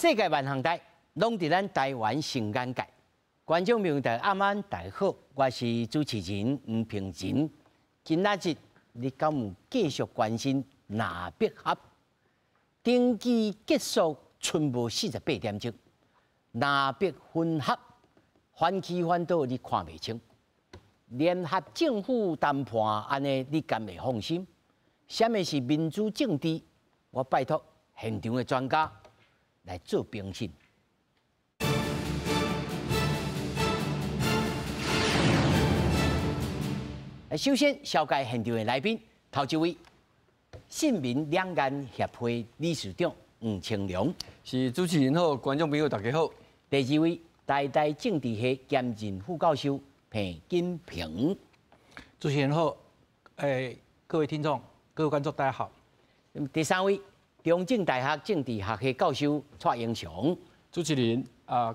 世界万行台，拢伫咱台湾成眼界。观众朋友大家晚大家好，我是主持人吴平仁。今仔日你敢有继续关心哪必合？登记结束，剩无48点钟，哪必分合？反起反倒你看袂清。联合政府谈判安尼，你敢会放心？什么是民主政治？我拜托现场的专家来做评审。首先，紹介現場的來賓，頭一位，信民兩岸協會理事長吳清良，是主持人好，觀眾朋友大家好。第二位，台大政治系兼任副教授彭金平，主持人好，各位聽眾、各位觀眾大家好。第三位，中正大學政治學系教授蔡英雄，主持人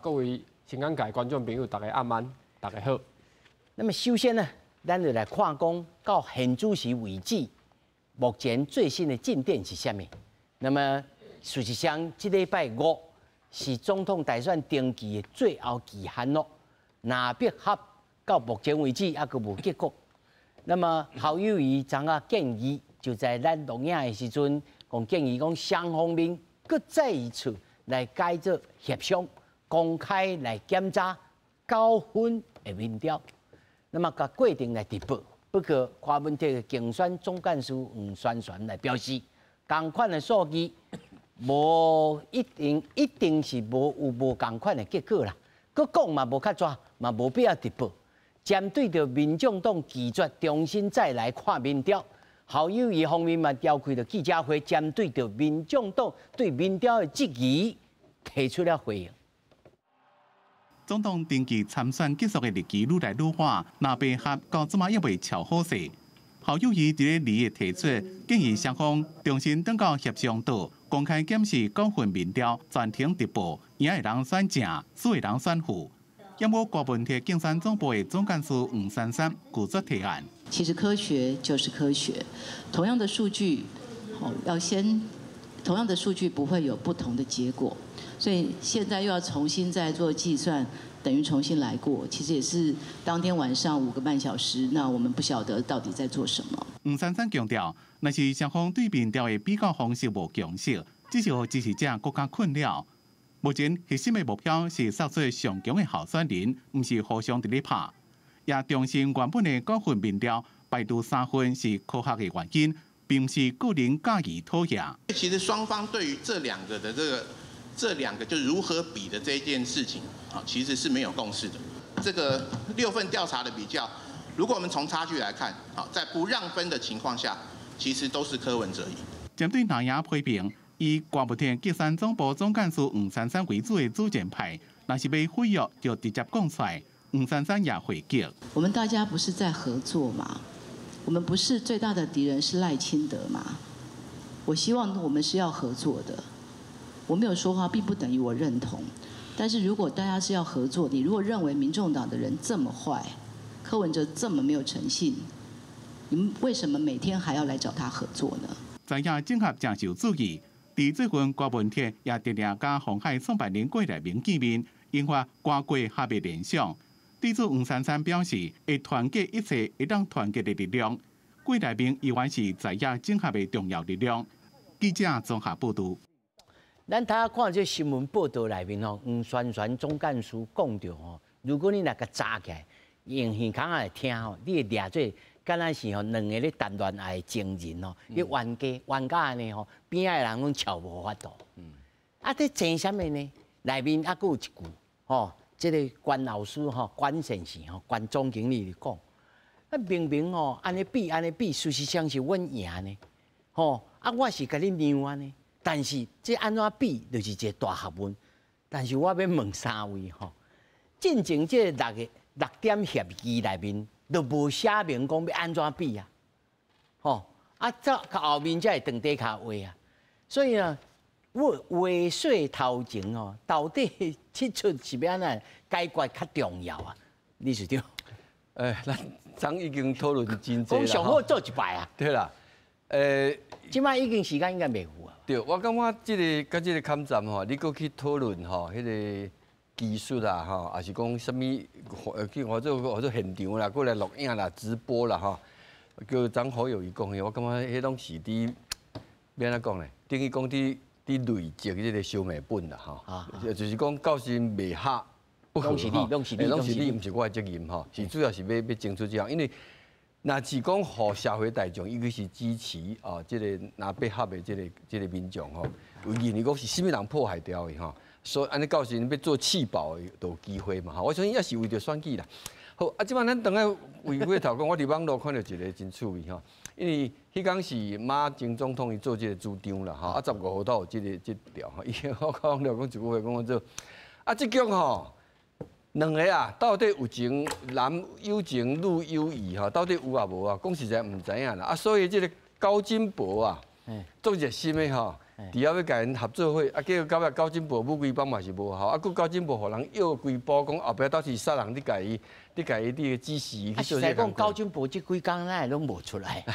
各位成眼界觀眾朋友大家晚，大家好。那麼首先呢？咱就来看讲到现主席为止，目前最新的进展是啥物？那么事实上，这礼拜五是总统大选登记的最后期限咯。哪必合到目前为止还阁无结果。那么侯友宜昨下建议，就在咱录影的时阵，讲建议讲双方面搁再一次来改做协商，公开来检查9分的民调。那么，甲过程来直播。不过，柯文哲的竞选总干事黄宣传来表示，同款的数据无一定是无同款的结果啦。佮讲嘛无较抓，嘛无必要直播。针对着民众党拒绝重新再来看民调，侯友宜方面嘛召开了记者会，针对着民众党对民调的质疑，提出了回应。总统登记参选结束的日期愈来愈晚，那被合到即马也未瞧好势。侯友宜伫咧2月提出建议双方重新登到协商岛，公开检视9份民调，暂停直播，赢的人选正，输的人选负。也无柯文哲竞选总部的总干事黄珊珊拒绝提案。其实科学就是科学，同样的数据，同样的数据不会有不同的结果。所以现在又要重新再做计算，等于重新来过。其实也是当天晚上5个半小时，那我们不晓得到底在做什么。黄珊珊强调，若是双方对民调的比较方式无共识，只是让支持者更加困扰。目前核心的目标是杀出上强的候选人，不是互相伫咧拍。也重申原本的9份民调排除3份是科学的原因，并不是个人介意妥协。其实双方对于这两个就如何比的这一件事情，其实是没有共识的。这个6份调查的比较，如果我们从差距来看，在不让分的情况下，其实都是柯文哲赢。针对南亚批评，以柯文哲竞选总部总干事黄珊珊为主的主战派，若是要毁约，就直接讲出来。黄珊珊也回击：我们大家不是在合作吗？我们不是最大的敌人是赖清德吗？我希望我们是要合作的。我没有说话，并不等于我认同。但是如果大家是要合作，你如果认为民众党的人这么坏，柯文哲这么没有诚信，你们为什么每天还要来找他合作呢？在野政客正受注意，伫最近柯文哲也直连甲鸿海创办人郭台铭见面，引发瓜葛合的联想。地主黄珊珊表示，会团结一切会当团结的力量。郭台铭依然是在野政客的重要力量。记者综合报道。咱睇下看这新闻报道内面吼，黄宣传总干事讲着吼，如果你那个扎起来，用耳孔来听吼，你会掠做敢若是吼2个咧谈恋爱的情人吼，咧冤家安尼吼，边仔的人拢笑无法度。啊，这争啥物呢？内面还佫有一句吼，这个关老师吼，关先生吼，关总经理讲，啊明明吼安尼比，事实上是阮赢呢，吼啊我是甲你让安尼。但是这安怎比，就是一个大学问。但是我要问3位吼，进前这6点协议内面都无写明讲要安怎比啊？吼啊，到后面才会当底下话啊。所以呢，话说头前哦，到底这出是要安怎解决较重要啊？理事长，咱已经讨论真多啦。讲上好做一摆啊。对啦，即摆已经时间应该袂赴啊。对，我感觉甲这个勘站吼，你搁去讨论吼，迄个技术啦吼，还是讲什么去或者现场啦，过来录影啦、直播啦吼，叫张好友伊讲的，我感觉迄拢是伫要安怎讲咧？等于讲伫累积这个收美本啦吼，就是讲教师未合。拢是你，拢是你，毋是我的责任吼，是主要是要争取这样，因为若是讲互社会大众，尤其是支持哦，这个拿被合的这个民众吼，有认为讲是啥物人破坏掉的吼，所以安尼到时要做弃保的都有机会嘛吼，我相信也是为着选举啦。好，即摆咱等下回过头讲，我伫网络看到一个真趣味吼，因为迄天是马前总统伊做这个主张啦吼，15号都有这条吼，伊我讲了讲一句话讲做，即局吼。两个啊，到底有情男有情，女有意哈？到底有啊无啊？讲实在唔知影啦。所以这个高金博啊，做热心的吼，除了要甲因合作伙，结果到尾高金博母规帮嘛是无效，佫高金博互人诱规波讲后壁到时杀人，你甲伊个指示去做这个。讲高金博这几工咱拢无出来。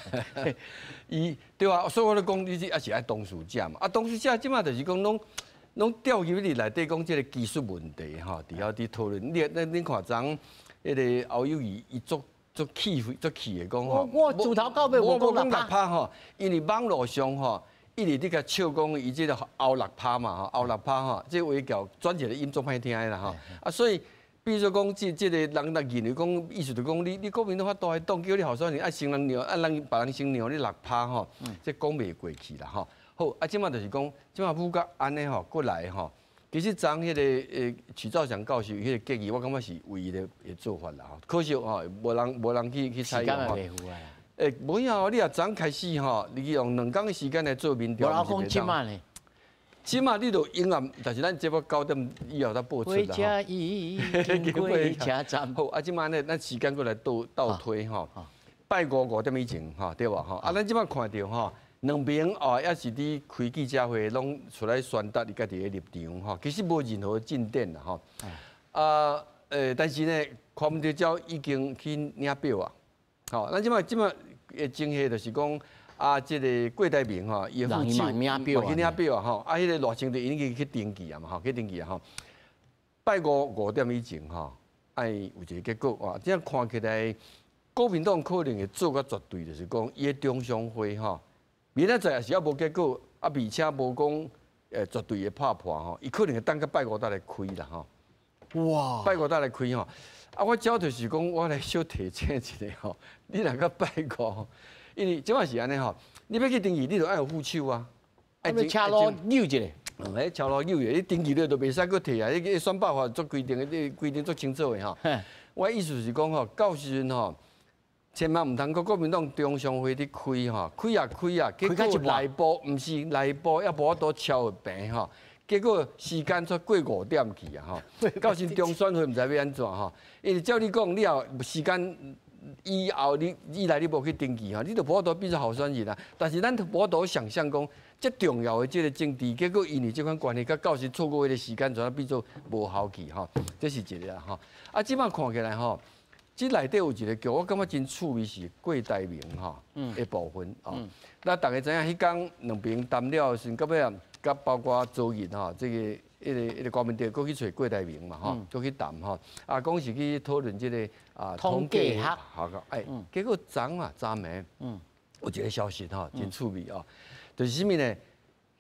伊对啊，所以我咧讲，你也是爱当事者嘛。当事者即马就是讲拢掉入去内底讲即个技术问题吼，伫遐伫讨论。恁看昨迄个侯友宜伊足气的讲吼，我自头到尾无讲6趴吼，因为网络上吼一直伫甲笑讲伊即个后6趴嘛吼，后6趴吼，即话叫转一个音足歹听的啦吼。所以比如说讲即个人认为讲意思就讲你国民党发大党叫你候选人爱先人让别人先让你6趴吼，即讲袂过去啦吼。好，即马就是讲，即马武甲安尼吼，过来吼，其实昨迄个许兆祥教授迄个建议，我感觉是唯一的做法啦吼。可惜吼，无人去采用吼。无影哦，你若昨开始吼，你用2天的时间来做民调，我讲即马呢，即马你就永远，但是咱节目9点以后才播出啦。回家已经回家站。好，即马呢，咱时间过来倒推吼，拜5点以前吼，对吧吼？咱即马看到吼。两边哦，也是伫开记者会，拢出来宣达伊家己的立场吼。其实无任何进展啦吼。但是呢，看唔到照已经去领表啊。好，咱即马的争议就是讲即个郭台铭吼，伊的父亲去领表啊吼。迄个赖清德已经去登记啊嘛吼，去登记啊吼。拜5点以前吼，爱有一个结果哇，这样看起来，国民党可能会做甲绝对，就是讲伊的中常会吼。明仔载也是还无结果，而且无讲绝对会拍破吼，伊可能会等到拜5才来开啦吼。哇！拜5才来开吼，我主要就是讲，我来小提醒一下吼，你若个拜5，因为即摆是安尼吼，你要去登记，你就爱有副手啊，爱车路扭一下。车路扭一下，你登记了就袂使搁摕啊，迄个选办法做规定的，规定做清楚的吼。我意思是讲吼，到时阵吼。千万唔通个国民党中常会伫开吼，开啊，结果内部毋是内部，也无法度敲平吼，结果时间才过5点去啊吼，到时中选会毋知要安怎吼，因为照你讲，你后时间以后以来你无去登记吼，你就无法度变成候选人啦。但是咱无法度想象讲，这重要的这个政治，结果因为这款关系，甲到时错过的时间，就变做无效期吼，这是一个啦吼。即摆看起来吼。即内底有一个叫我感觉真趣味是郭台铭吼的部分哦。那大家知影迄天两边谈了时，到尾啊，甲包括周日吼，这个迄个国民党过去找郭台铭嘛吼，过去谈吼，讲是去讨论这个统计学，结果昨暝有一个消息吼，真趣味哦，就是啥物呢？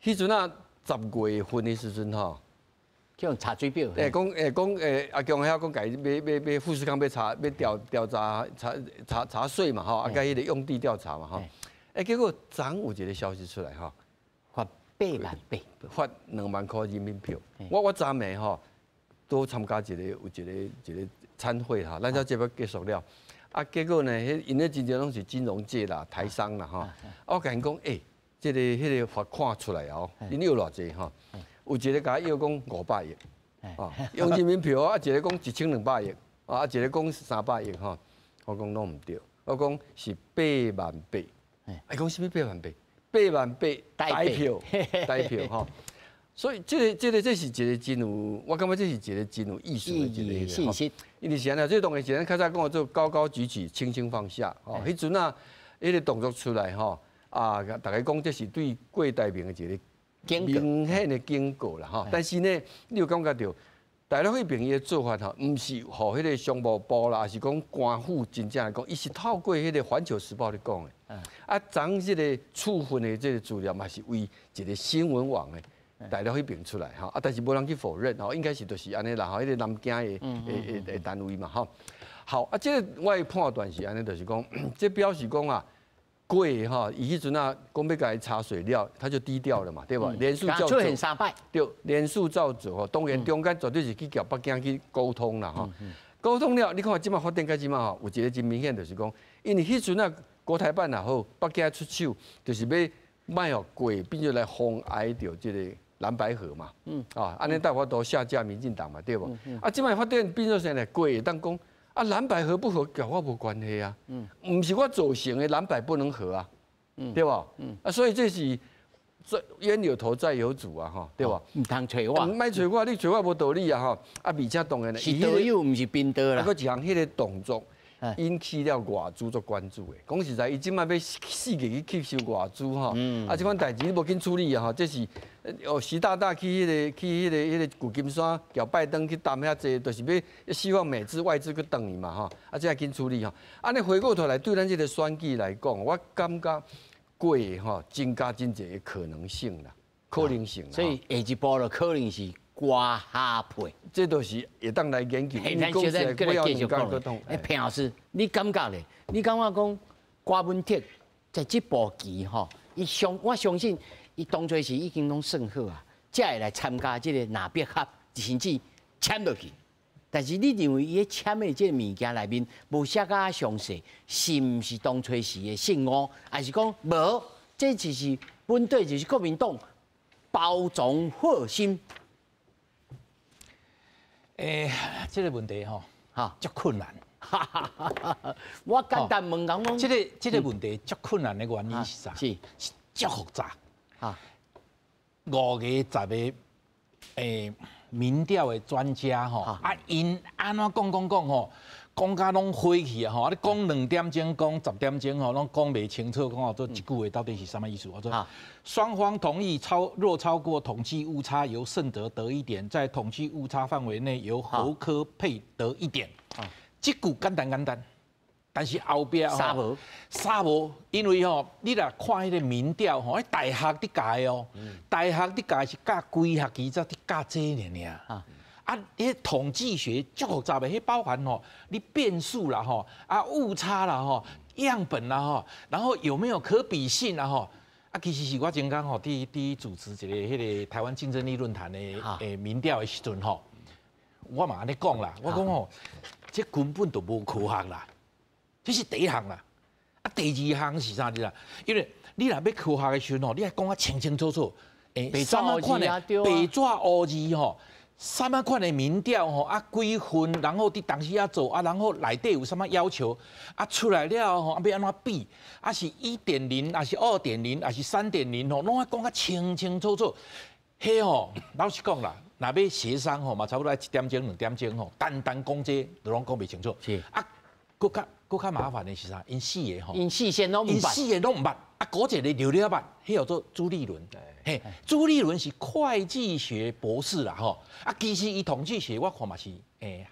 迄阵10月份的时阵吼。叫查水表。讲阿强遐讲，家要富士康要查要调查税嘛吼，甲迄个用地调查嘛吼。结果昨有一个消息出来吼，发8万8，发2万块人民票。我昨暝吼都参加有一个参会哈，咱才节目结束了。结果呢，因咧真正拢是金融界啦、台商啦吼。我甲因讲，这个迄个罚款出来哦，因有偌济吼。有一个甲要讲500亿，用人民票一个讲1200亿，一个讲300亿吼。我讲拢唔对，我讲是8万8。讲什么8万8？8万8代票吼。所以这是一个真有，我感觉这是一个真有意思的一个信息。因为是安尼，这东西是咱较早讲做高高举起，轻轻放下。迄阵迄个动作出来吼，大家讲这是对郭台铭的明显的警告啦吼。但是呢，你有感觉到大陆迄边伊的做法吼，毋是互迄个商务部啦，还是讲官府真正来讲，伊是透过迄个《环球时报》咧讲的。啊，昨即个处分的这个资料嘛，是为一个新闻网的。大陆迄边出来哈，啊，但是无人去否认吼，应该是就是安尼啦吼，迄个南京的单位嘛吼。好啊，这个我的判断是安尼，就是讲，这表示讲啊，贵哈，伊迄阵啊，讲要甲伊查水料，他就低调了嘛，对吧？连署照做，对，连署照做吼。当然中间绝对是去交北京去沟通啦吼。沟通了，你看即马发展到即马吼，有一个真明显就是讲，因为迄阵啊，国台办也好，北京出手，就是要卖互贵，变做来妨碍着即个。蓝白河嘛，安尼大法都下架民进党嘛，对不？啊，即摆发展变做啥呢？贵当讲啊，蓝白合不合，跟我无关系啊，唔是我造成的蓝白不能合啊，对吧？啊，所以这是冤有头债有主啊，哈，对吧？唔通找我，唔卖找我，你找我无道理啊，哈！啊，而且当然咧，是道友，唔是兵道啦。啊，佮一项迄个动作。引起了外资做关注的，讲实在，伊即摆要四个去吸收外资吼，啊，这款代志你无紧处理啊，吼，这是习大大去迄个旧金山叫拜登去谈遐济，就是要希望美资外资去等伊嘛，吼，啊，这紧处理吼。安尼回过头来对咱这个选举来讲，我感觉过吼增加真济的可能性啦，可能性啦。所以下一步就可能是。瓜哈配，这都是会当来研究。咱小咱再来继续讲。平老师，你感觉咧？你感觉讲瓜文铁在这步棋吼，我相信伊当初时已经拢算好啊，才会来参加这个纳别合，甚至签落去。但是你认为伊签的这个物件内面无写甲详细，是毋是当初时的信号，还是讲无？这就是本队就是国民党包装好心。这个问题吼，足困难。我简单问讲，这个问题足困难的原因是啥？是足复杂。5个、10个民调的专家吼，因安怎讲吼，讲甲拢火气啊吼！你讲2点钟，讲10点钟吼，拢讲袂清楚，讲哦，这一句话到底是什么意思？我说，双方同意若超过统计误差，由胜德得1点，在统计误差范围内，由侯科佩得1点。这句简单，但是后边啥无，因为吼，你来看迄个民调吼，大学伫教哦，大学伫教是教几学期才伫教这呢尔。啊，迄统计学足复杂的，迄包含吼，你变数啦吼，啊误差啦吼，样本啦吼，然后有没有可比性啦吼，啊其实是我前刚吼第一主持一个迄个台湾竞争力论坛的民调的时阵吼，我嘛安尼讲啦，我讲吼，这根本就无科学啦，这是第一项啦，啊第二项是啥子啦？因为你若要科学的时阵吼，你要讲啊清清楚楚，什么款的白纸黑字吼。什么款的民调吼啊几分，然后伫当时啊做啊，然后内底有什么要求啊出来了吼啊要安怎比啊是1.0，还是2.0，还是3.0吼，拢要讲啊清清楚楚。迄吼老实讲啦，若要协商吼嘛，差不多1点钟、2点钟吼，单讲这都拢讲袂清楚。是啊，佫较麻烦的是啥？因4个吼，因4线拢唔捌，因4个拢唔捌。啊，嗰一个留了捌，迄叫做朱立伦。嘿，朱立伦是会计学博士啦，吼。啊，其实伊统计学我看嘛是，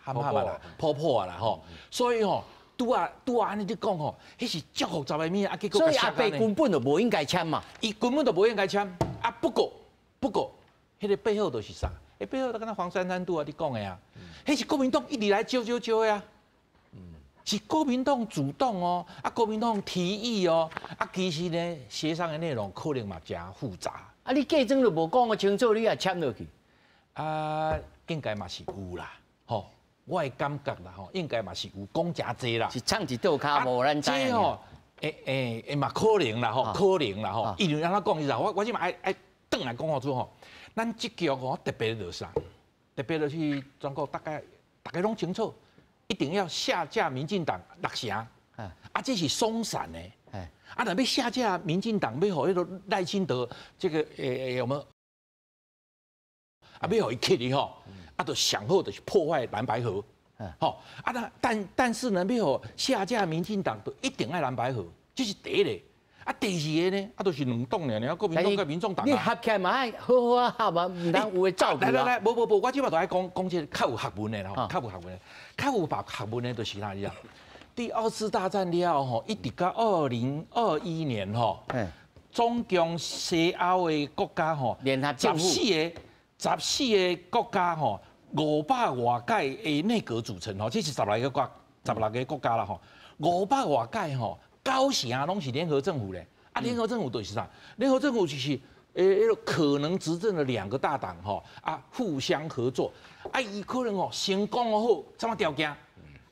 喊啦，破啊啦，吼。所以吼，拄啊安尼你讲吼，迄是足复杂的物啊，结果所以阿伯根本就无应该签嘛，伊根本就无应该签。啊，不过，迄个背后都是啥？迄背后都跟那黄珊珊拄啊你讲的啊，迄是国民党一直来招的啊。是国民党主动哦，啊，国民党提议哦，啊，其实呢，协商的内容可能嘛真复杂。啊，你计装就无讲个清楚，你也签落去？啊，应该嘛是有啦，吼，我的感觉啦，吼，应该嘛是有讲真济啦。是唱一倒卡无咱知。这吼，嘛可能啦，吼，可能啦，吼，因为让他讲是啥，我即嘛爱转来讲好处吼，咱这局吼特别的啥，特别的去全国大家拢清楚。一定要下架民进党6成，啊，这是松散的，啊，若要下架民进党，要互迄个赖清德这个我们啊，要互伊克哩吼，啊，就想好的去破坏蓝白合，吼，啊，但是呢，要互下架民进党，就一定爱蓝白合，这是第一个。啊，第二个呢，啊，就是两党尔，国民党跟民众党。你合起来嘛，爱好好啊合嘛，唔通有诶照顾啊。来，无，我即摆都爱讲这较有学问的啦，较有学问的，较有学问的就是哪里啊？第二次大战了吼，一直到2021年吼，总共西欧的国家吼，联合政府14个国家吼，500外届的内阁组成吼，这是16个国家啦吼，500外届吼，9成拢是联合政府咧。啊，联合政府就是啥？联合政府就是可能执政的2个大党吼互相合作，伊可能成功好，什么条件？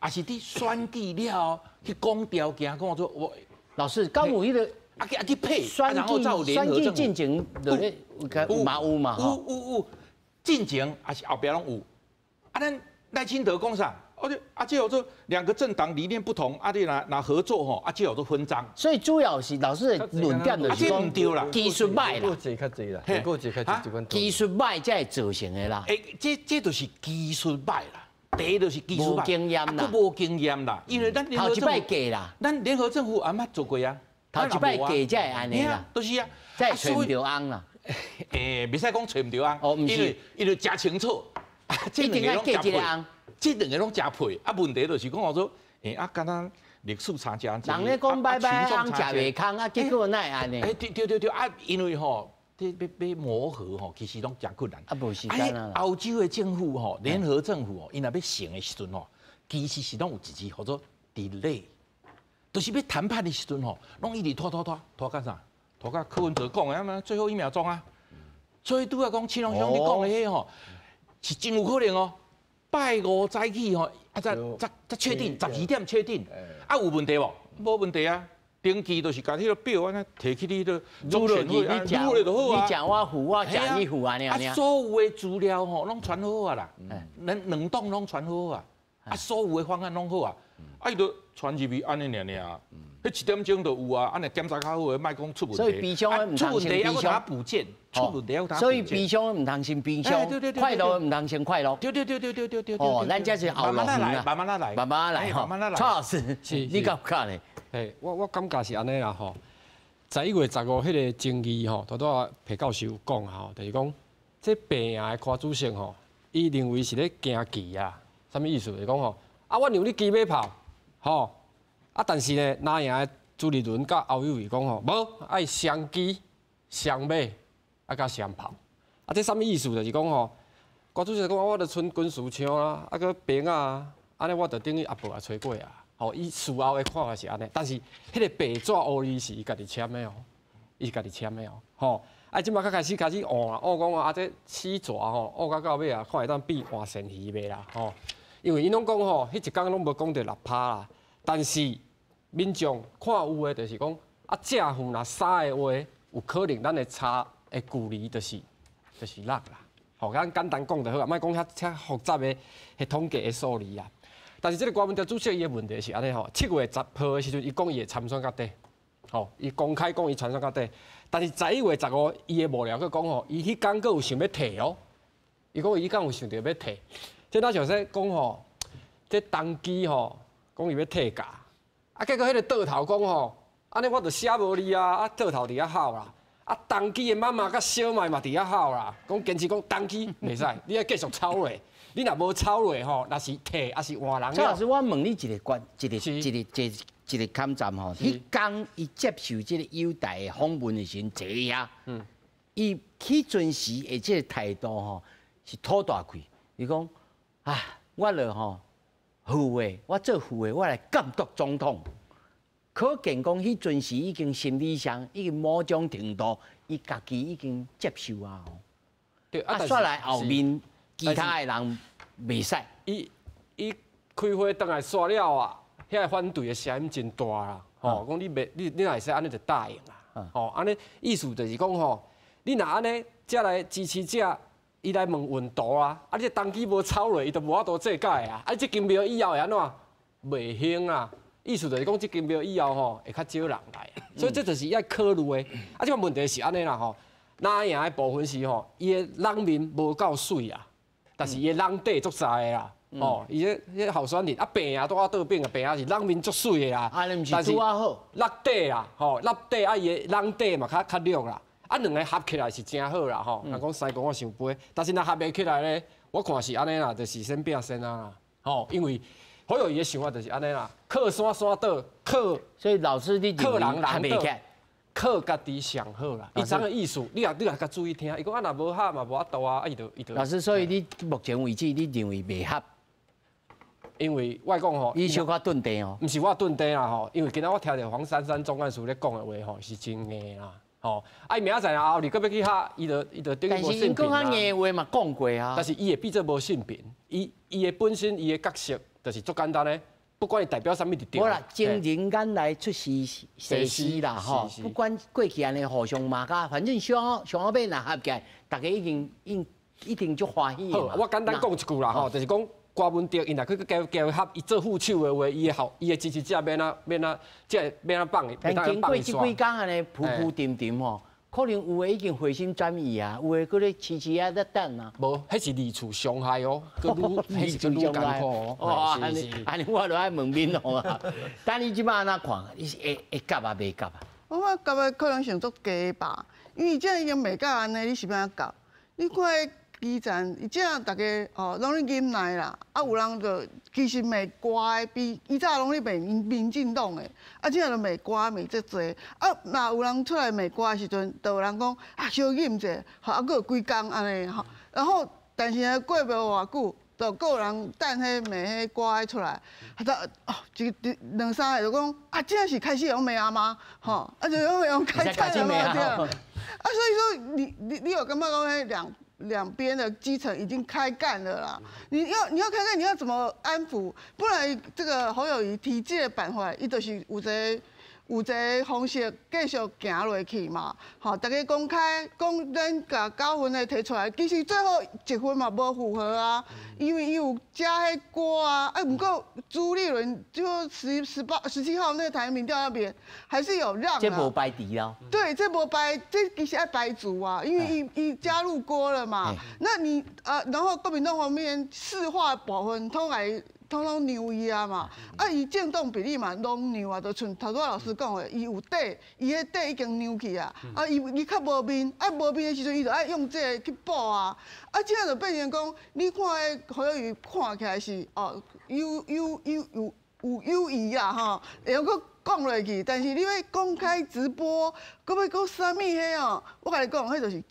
也是伫选举了去讲条件，讲说我老师，刚有迄个去配，然后再有联合政府进前有嘛有进前也是后边拢有。咱赖清德讲啥？这有做2个政党理念不同，你拿合作吼，这有做分赃。所以主要是老师的论点就是讲，技术歹啦，技术歹才会造成的啦。这就是技术歹啦。第一就是技术无经验啦，无经验啦，因为咱联合政府假啦，咱联合政府也捌做过啊，头一摆假才会安尼啦，都是啊，才找唔到翁啦。袂使讲找唔到翁，因为真清楚，一定要假一个翁，这2个拢真配。问题就是讲说，敢若历史差这样，人咧讲拜拜翁食袂空，结果哪会安尼？对，因为吼。要磨合吼，其实拢真困难。无时间啦。欧洲的政府吼，联合政府哦，因若要成的时阵吼，其实是拢有一字叫做 delay， 就是要谈判的时阵吼，拢一直拖干啥？拖到柯文哲讲的，最后1秒钟啊。所以拄仔讲青龙兄你讲的迄吼，是真有可能哦。拜5早起吼，再确定12点确定，有问题无？无问题啊。登记就是甲迄个表安尼摕去你个中选会，你讲我付，我讲你付安尼。所有的资料吼，拢传好啊啦，两党拢传好啊，所有的方案拢好啊，伊就传入去安尼尔，迄1点钟就有啊，安尼检查较好，莫讲出问题。所以悲伤的唔通先悲伤，补件，出问题要他补件。所以悲伤唔通先悲伤，快乐唔通先快乐。对。咱这是后路啊，慢慢来。蔡老师，你敢不敢咧？我感觉是安尼啦吼。11月15迄个争议吼，拄裴教授讲吼，就是讲这病的柯主席吼，伊认为是咧惊棋啊，啥物意思？就是讲吼，我让你鸡尾炮，吼，但是呢，拿赢的朱立伦甲侯友宜讲吼，无爱双鸡、双马，甲双炮，这啥物意思？就是讲吼，柯主席讲我著剩军事枪啦，个兵啊，安尼我著等于阿婆也吹过啊。伊事后的看法是安尼，但是迄个白纸黑字是伊家己签的哦，伊是家己签的哦，吼，即马开始换讲这死蛇吼，换到尾啊，看会当变换鳝鱼袂啦，吼，因为伊拢讲吼，迄一工拢无讲到6%啦，但是民众看有的就是讲正负若3的话，有可能咱的差的距离就是6啦，吼，咱简单讲就好啊，莫讲遐复杂的迄统计的数字啊。但是这个郭文哲主席伊的问题是安尼吼，7月10号的时阵，伊讲伊会参选到底，吼，伊公开讲伊参选到底。但是11月15，伊的幕僚佫讲吼，伊迄天佫有想要退哦，伊讲伊敢有想着要退。即咱像说讲吼，这当机吼，讲伊要退价，结果迄个倒头讲吼，安尼我著写无你啊，倒头伫遐好啦。当机的妈妈甲小妹嘛伫遐好啦，讲坚持讲当机袂使，你要继续抄落。你若无抄落吼，若是退，还是换人。蔡老师，我问你一个勘站吼，迄天伊接受这个优待的访问的时阵，坐遐，伊迄阵时的这个态度吼是吐大气，伊讲我了吼副的，我做副的，我来监督总统。可见讲迄阵时已经心理上已经某种程度，伊家己已经接受啊。对，煞来后面。其他的人袂使，伊开会倒来煞了啊，遐反对的声音真大啦，吼，讲你若会使安尼就答应啦，吼，安尼意思就是讲吼，你若安尼，才来支持者，伊来问运图啊，你这当机无抄落，伊就无法度做解啊，这金庙以后会安怎？袂行啊，意思就是讲这金庙以后吼会较少人来，所以这就是要考虑的，这个问题是安尼啦吼，拿赢的部分是吼，伊的人面无够水啊。但是伊人底足晒的啦，哦，伊迄候选人啊病啊，拄啊倒病啊，病啊是人面足水的啊，啊，你毋是拄啊好，落地啊，吼，落地啊，伊的人底嘛较弱啦，啊，两个合起来是真好啦，吼。若讲三公我想飞，但是若合袂起来咧，我看是安尼啦，就是先变先啊啦，吼，因为好有伊的想法就是安尼啦，靠山山倒，靠所以老师你靠人人倒袂起。靠家己上好啦。伊讲的意思，你也较注意听。伊讲啊，若无合嘛无法度啊，伊就。老师，所以你目前为止，你认为袂合？因为我讲吼，你小可顿地哦。毋是我顿地啦吼，因为今仔我听着黄珊珊总干事咧讲的话吼，是真硬啦。吼，啊伊明仔载后日搁要去合，伊就等于无性平啦。但是伊讲硬话嘛讲过啊。但是伊会变做无性平，伊的本身伊的角色就是足简单咧。不管伊代表啥物就对。无啦，真人间来出世事啦吼，不管过去安尼互相骂甲，反正上好尾若合起来，大家一定足欢喜。好，我简单讲一句啦吼，就是讲郭文德因若去交合，伊做副手的话，伊的支持者免啊放，但经过即几工安尼铺铺垫垫吼，可能有诶已经回心转意啊，有诶搁咧迟迟啊在等啊。无，迄是二处伤害哦，搁愈是愈艰苦哦。哦，安尼我就爱问敏龙啊。但你即摆安怎看？你是会夹啊，袂夹啊？我夹的可能性足低吧，因为这已经袂夹安尼，你是要安夹？你看基层，伊这大家哦，拢咧忍耐啦。啊，有人就其实卖乖的，比以早拢咧卖民进党的，啊，这样就卖乖卖足多。啊，若有人出来卖乖的时阵，就有人讲啊，小忍者，吼，啊，搁有几工安尼吼。然后，但是呢，过无偌久，就搁有人等迄卖迄乖出来，哦，两三个就讲啊，这是开始用卖啊吗？吼，啊，就用开战了嘛，对啊。啊，所以说你有感觉讲迄两边的基层已经开干了啦，你要开干，你要怎么安抚？不然这个侯友宜提这个办法，伊就是有一个方式继续行落去嘛。吼，大家公开讲咱甲9分的提出来，其实最后1分嘛无符合啊，因为伊有加迄歌啊，不过朱立伦就17号那个台民调那边还是有让啊。这无排除啊。对，这无排，这其实要排除啊，因为伊加入过了嘛。那你然后国民党方面市话部分通通让伊啊嘛，伊政党比例嘛拢让啊，就像头拄老师讲的，伊有底，伊迄底已经让去啊，伊较无面，无面的时阵，伊就爱用这个去补啊，这样就变成讲，你看迄侯友宜看起来是哦有友谊啦吼，会用搁讲落去，但是你要公开直播，搁要讲啥物迄哦，我甲你讲，迄就是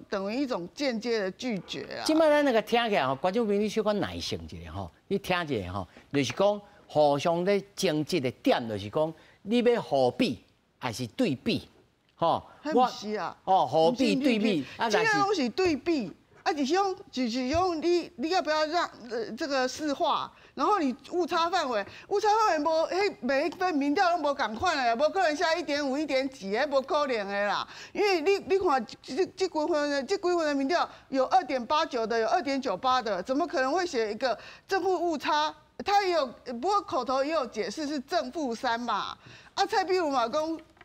等于一种间接的拒绝啊。即摆咱那个听起来吼，观众朋友你小可耐性一下吼，你听一下吼，就是讲互相咧争执的点，就是讲你要互比还是对比，吼？我是啊，互比对比，这个拢是对比。就是用你要不要让这个市话，然后你误差范围无，每一份民调拢无共款的，无可能下1.5、1.几，迄无可能的啦。因为你看这几份的民调有2.89的，有2.98的，怎么可能会写一个正负误差？他也有，不过口头也有解释是正负3嘛。蔡壁如嘛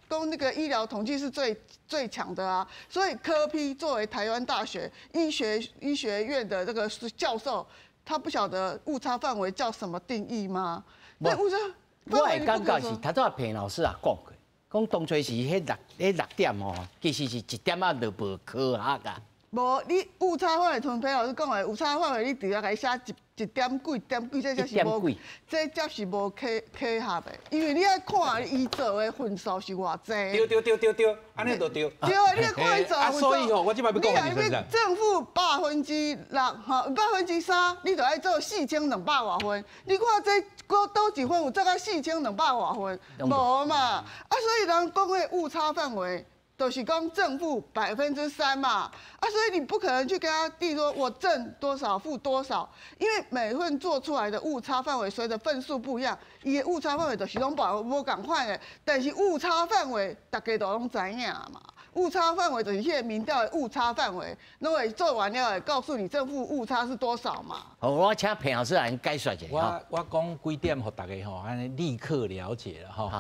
讲那个医疗统计是最强的啊，所以柯 P 作为台湾大学医学院的这个教授，他不晓得误差范围叫什么定义吗？那误差我会感觉是，头早平老师也讲过，讲当初是迄6点吼，其实是1点仔都无科学噶。无，你误差范围，像裴老师讲的，误差范围你直接给写1点几，这才是无，这才是无科学的。因为你要看伊做的分数是偌济。对，安尼就对。对啊，你要看伊做的分数。所以吼，我即摆要讲的是啥？正负6%吼，3%，你就要做4200外分。你看这倒一分有做到4200外分，无嘛？所以人讲的误差范围。就是讲正负3%嘛，所以你不可能去跟他定说我正多少负多少，因为每份做出来的误差范围随着份数不一样，伊的误差范围就是拢无共款的，但是误差范围大家都拢知影嘛。误差范围就是迄个民调的误差范围，拢会做完了会告诉你正负误差是多少嘛。好，我请平老师来解说一下。我讲几点，互大家吼，安尼立刻了解了吼。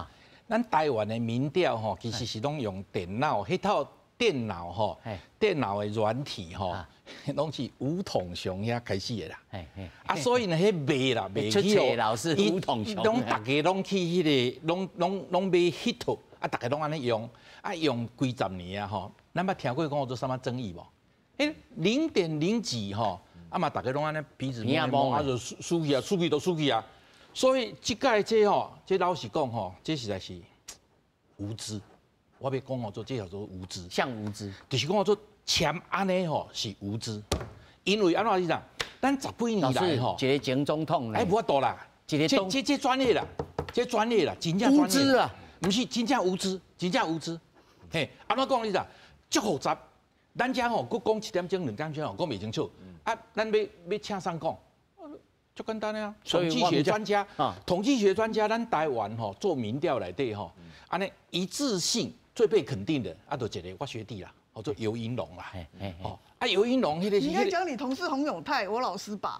咱台湾的民调吼，其实是拢用电脑，迄套电脑吼，电脑的软体吼，拢是梧桐熊遐开始的啦。啊，所以呢，迄卖啦，卖去哦，老师梧桐熊，拢大家拢去迄个，拢买 hit， 啊，大家拢安尼用，啊，用几十年啊吼。咱捌听过讲有做啥物争议无？0.0几吼，啊嘛，大家拢安尼鼻子摸摸，啊就输去啊，输去都输去啊。所以即届这吼，这老实讲吼，这实在是无知。我要讲哦，做这叫做无知，像无知，就是讲做签安尼吼是无知，因为安怎是讲，咱10几年来吼，一个前总统，哎，无法度啦，这专业啦，这专业啦，真正无知啊，不是真正无知，真正无知。嘿，安怎讲你讲，足复杂，咱遮吼，佮讲1点钟、2点钟吼，讲袂清楚。啊，咱要请谁讲？就简单啊，统计学专家，统计学专家，咱台湾吼做民调内底吼，安尼一致性。最被肯定的啊，就一个我学弟啦，做游盈隆啦，哦，啊游盈隆迄个是。你应该讲你同事洪永泰，我老师吧？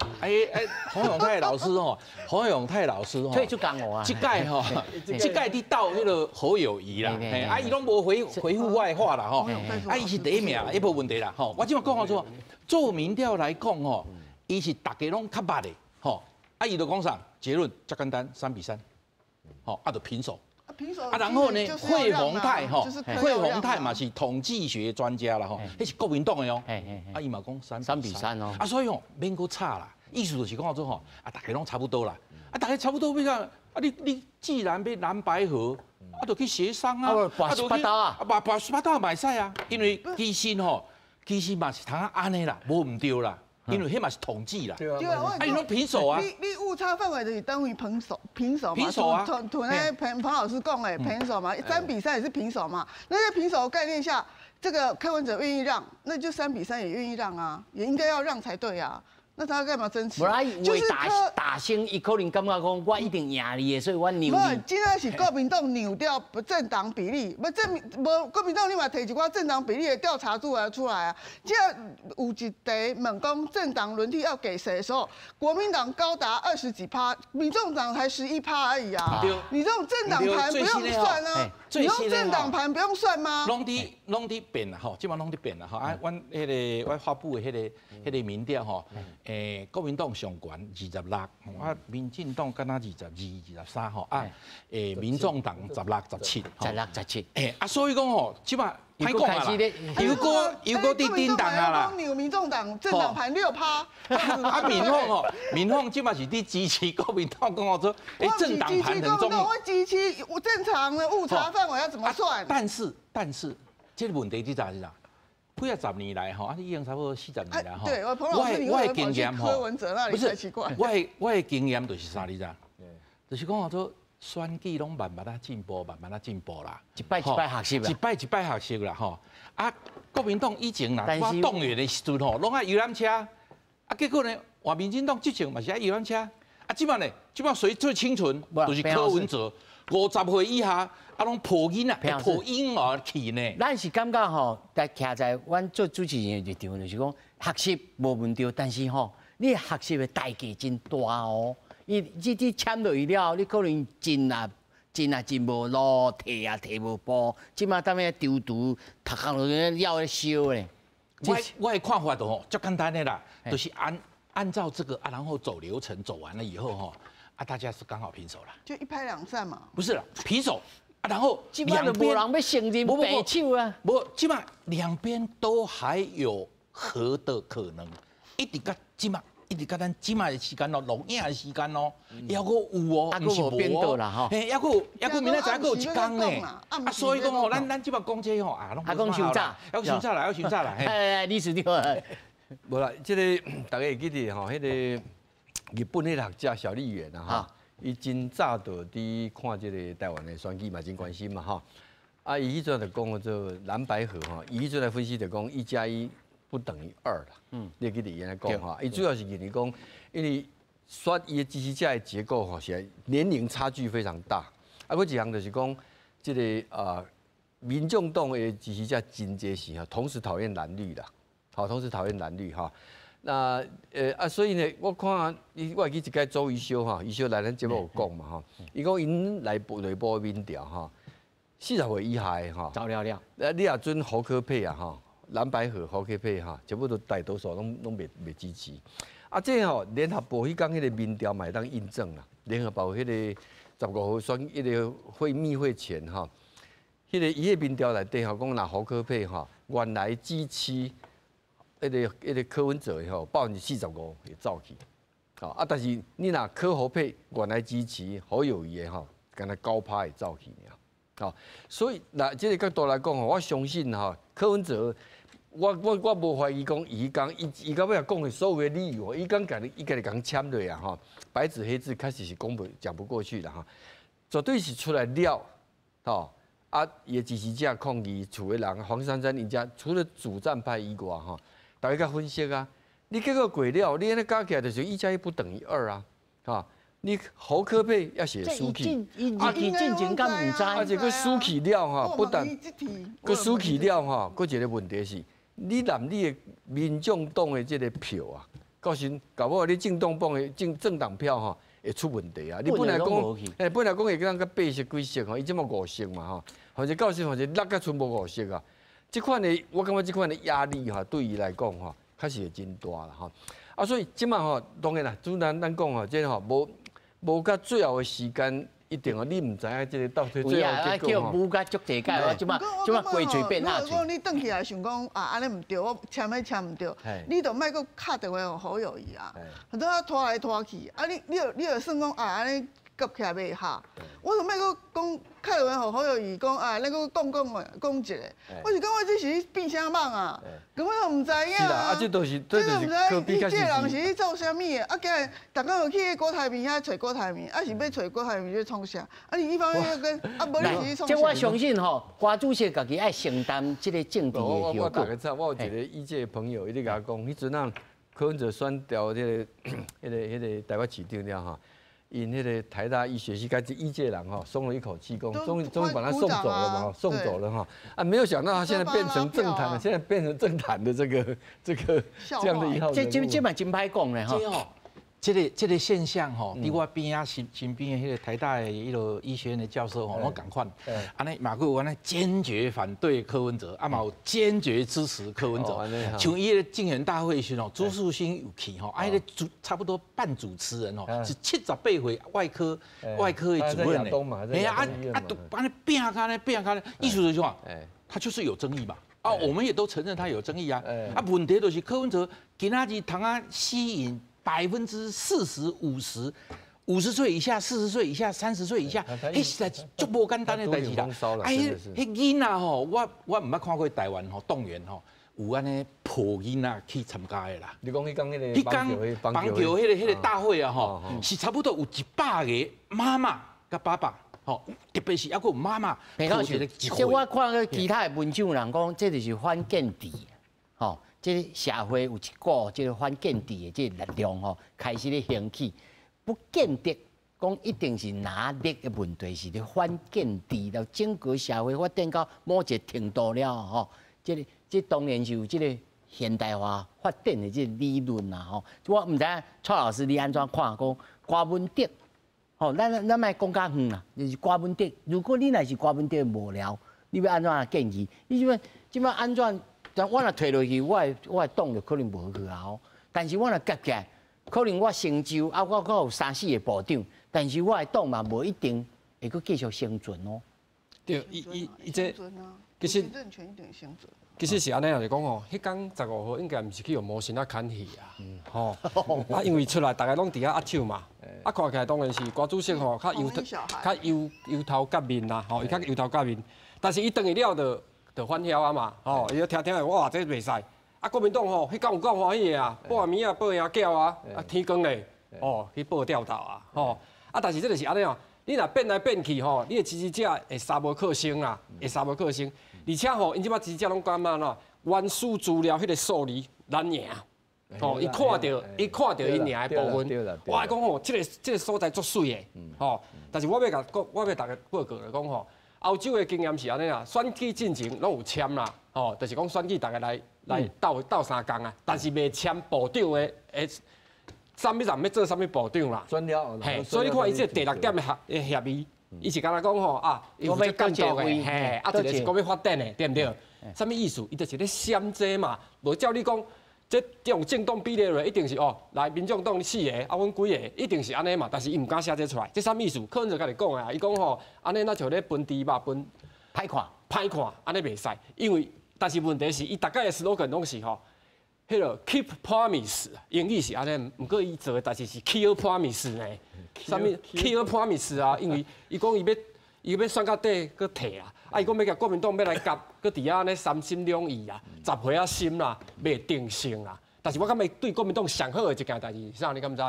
洪永泰老师吼，洪永泰老师吼，退出讲我啊，这届吼，这届你到迄个侯友宜啦，啊伊拢无回复我的话啦吼，啊伊是第1名，伊无问题啦吼。我即马讲好做民调来讲吼，伊是大家拢较捌的吼，啊伊就讲啥结论，足简单，3比3，吼，啊就平手。啊，然后呢，惠宏泰哈，惠宏泰嘛是统计学专家啦吼，迄是国民党的哦，啊伊嘛讲3比3哦，啊所以吼免搁差啦，意思就是讲做吼，啊大家拢差不多啦，啊大家差不多要讲，啊你既然要蓝白合，啊就去协商啊，拔十八刀啊，拔18刀嘛会使啊，因为其实嘛是通安尼啦，无唔对啦。因为迄嘛是统计啦，对啊，你拢平手啊，你误差范围就是等于平手嘛，平手啊，屯那彭老师讲的平手嘛，3比3也是平手嘛。那在平手的概念下，这个柯文哲愿意让，那就3比3也愿意让啊，也应该要让才对啊。那他干嘛争取？就是大胜，伊可能感觉讲我一定赢你的，所以我扭你。不，现在是国民党扭掉不政党比例，国民党你嘛提一寡政党比例的调查出来啊。现在有一题问讲政党轮替要给谁的时候，国民党高达20几%，民众党才11%而已啊。你这种政党盘不用算啊，你用政党盘不用算吗？拢伫变啦吼，基本上拢伫变啦吼。啊，阮我发布的迄个民调吼。国民党上悬26，啊，民进党敢若22、23吼，啊，民众党16、17，啊，所以讲吼，即摆歹讲啊啦，又搁伫叮当啊啦，有民众党政党盘6%，啊，民众即摆是伫支持国民党讲好说，政党盘很重要，我支持正常的误差范围要怎么算？但是，这个问题是啥？几啊10年来吼，啊，你已经差不多40年啦吼。对，彭老师，我的经验吼，柯文哲那里才奇怪。我的经验就是啥，你知？就是讲做选举拢慢慢进步啦，一摆学习啦，一摆学习啦吼。啊，国民党以前啦，我动员的时阵吼，拢爱游览车，啊，结果呢，换民进党执政嘛是爱游览车，啊，即摆谁最清纯？就是柯文哲，50岁以下。啊，拢抱囡仔，抱婴儿去呢。咱是感觉吼，在徛在阮做主持人的立场，就是讲学习无问题，但是吼，你学习的代价真大哦。你签落去了，你可能真无路，摕无步，即马当要丢读，读学落去了咧烧咧。我的看法就吼，足简单的啦，就是按照这个啊，然后走流程走完了以后吼，啊，大家是刚好平手了。就一拍两散嘛。不是了，平手。然后两边人要承认白手啊，不，基本两边都还有和的可能，一直到咱即卖的时间咯，录影的时间咯，还阁有哦，不是无哦啦吼，还阁明仔载还阁有一天呢，啊，所以讲吼，咱即摆讲这吼啊，拢讲伤早，要伤早啦，哎，你是对，无啦，这个大家会记得吼，迄个日本迄个学者小笠原啊哈。伊真早就伫看即个台湾的选举嘛，真关心嘛吼。啊，伊迄阵就讲做蓝白合吼，伊迄阵来分析就讲1+1不等于2啦。你记得伊安尼讲吼，伊主要是认为讲，因为选伊的支持者的结构吼，是年龄差距非常大。啊，佫一项就是讲，即个民众党的支持者真侪是吼，同时讨厌蓝绿啦，好，同时讨厌蓝绿哈。那所以呢，我看我会记一届周瑜修哈，瑜修来咱节目有讲嘛哈，伊讲因内部民调哈， 40岁以下的哈，早了。你也准侯科配啊哈，蓝白合侯科配哈，全部都大多数拢未支持。啊，这吼联合报迄讲迄个民调嘛当印证啦，联合报迄个15号选迄个密会前哈，迄个伊个民调内底吼讲若侯科配哈，原来支持迄个柯文哲吼45%会走去。哦啊，但是你若柯侯配原来支持侯友宜的吼，敢若9%会走去尔。哦，所以那这个角度来讲吼，我相信哈，柯文哲，我无怀疑讲伊到尾讲的所有的理由，伊家己讲签落啊哈，白纸黑字开始是讲不过去了哈，绝对是出来了，哦啊，伊的支持者抗议厝的人黄珊珊因家除了主战派以外哈，大家分析啊。你结果过了，你安尼加起来就是1+1不等于2啊，哈！你侯科配要写输去，啊，进前敢唔知，而且佮输去了哈，不但佮输去了哈，佮一个问题是，你拿你的民众党的这个票啊，到时搞不好你政党票哈会出问题啊！你本来讲会当个80几席吼，伊即么5席嘛哈，或者到时或者落个剩无5席啊，这款的我感觉这款的压力哈，对伊来讲哈。开始会真大啦吼，啊，所以即马吼，当然啦，主咱讲吼，即吼无到最后的时间，一定哦，你唔知影即个到底最后结果吼。叫无甲足济届，我即马规嘴变下如果你转起来想讲啊，安尼唔对，我签唔对，你就莫搁敲电话互侯友宜啊，很多拖来拖去，啊，你就算讲啊，安尼夹起来袂下，我就莫搁讲。开完后，侯友宜讲啊，那个讲一个，我是感觉这是变啥梦啊，根本都唔知影。是啦，啊，这都是科比开始。这人是去做啥物的？啊，今日大家有去郭台铭遐找郭台铭，啊是要找郭台铭去创啥？啊，你一方面跟啊，无你是创啥？这我相信吼，瓜主席家己爱承担这个政治的后果。我大概知，我有一个意界的朋友，伊咧甲我讲，迄阵啊，柯文哲选掉迄个台北市长了哈。因那个台大医学系该医界人哈松了一口气，终于把他送走了嘛，送走了哈啊！没有想到他现在变成政坛了，现在变成政坛的这样的一号人物。这嘛真歹讲嘞哈。这个现象吼，伫我边啊身边的迄个台大的迄个医学院的教授吼，拢共款，安尼马有安尼坚决反对柯文哲，啊嘛有坚决支持柯文哲。像伊个竞选大会时吼，朱树新有去吼，啊，迄个差不多半主持人吼，是78岁外科的主任嘞，都安尼变开咧，意思就是说，他就是有争议嘛。啊，我们也都承认他有争议啊。啊，问题就是柯文哲今仔日通啊吸引。40%、50岁以下、40岁以下、30岁以下，迄实在足无简单的代志啦。迄囡仔吼，我唔捌看过台湾吼动员吼有安尼抱囡仔去参加的啦。你讲迄讲迄个棒球迄个大会啊吼，是差不多有100个妈妈甲爸爸。吼，特别是还佫有妈妈。即我看个其他的文章人讲，这就是反建制，吼。这个社会有一股这个反建制的这个力量吼，开始咧兴起，不见得讲一定是哪力的问题，是咧反建制到整个社会发展到某一个程度了吼。这当然是有这个现代化发展的这个理论啦吼。我唔知蔡老师你安怎看？讲郭文德，吼，咱莫讲甲远啦，就是郭文德。如果你若是郭文德无聊，你要安怎建议？你即摆安怎？但我若退落去，我的党就可能无去啊吼。但是我若夹起来，可能我成就啊，我有3、4个部长，但是我的党嘛无一定会阁继续生存哦。对，伊这其实政权一定生存。其实是安尼来讲哦，迄天15号应该毋是去用模型啊砍戏啊，吼啊，因为出来大家拢伫遐握手嘛，啊看起来当然是郭主席吼较油头革面啦，吼伊较油头革面，但是伊等于了就反晓啊嘛，吼，伊要听听哇，这袂使。啊，国民党吼，迄敢有够欢喜的啊，报名啊，报赢叫啊，啊天光嘞，哦，去报吊头啊，吼。啊，但是这就是安尼哦，你若变来变去吼，你的支持者会三无克星啦，会三无克星。而且吼，因即摆支持者拢感觉喏，原始资料迄个数字难赢。哦，伊看到伊赢的部分，我来讲吼，这个所在足水的，吼。但是我要大家报告来讲吼。欧洲的经验是安尼啊，选举进前拢有签啦，吼，就是讲选举大家来斗3工啊，但是未签部长的啥物人要做啥物部长啦。选了，嘿，所以你看伊这第6点的协议，伊是敢若讲吼啊，伊负责监督的，嘿，啊，一个是讲要发展的，对不对？什么意思？伊就是咧闪这嘛，无照你讲。这种政党比例落，一定是哦，来民众党4个，啊，阮几个，一定是安尼嘛。但是伊唔敢写这出来，这啥意思？柯文哲家己讲啊，伊讲吼，安尼那像咧分猪肉分歹看，安尼袂使。因为，但是问题是，伊大概的 slogan 拢是吼，迄个 keep promise， 英语是安尼，毋过伊做的代志是 kill promise 呢。啥物 kill promise 啊？因为伊讲伊要选到底搁退啊。啊！伊讲要甲国民党要来夹，搁伫遐安尼三心两意啊，十岁啊心啦，袂定性啦。但是我感觉对国民党上好的一件代志，啥你敢知？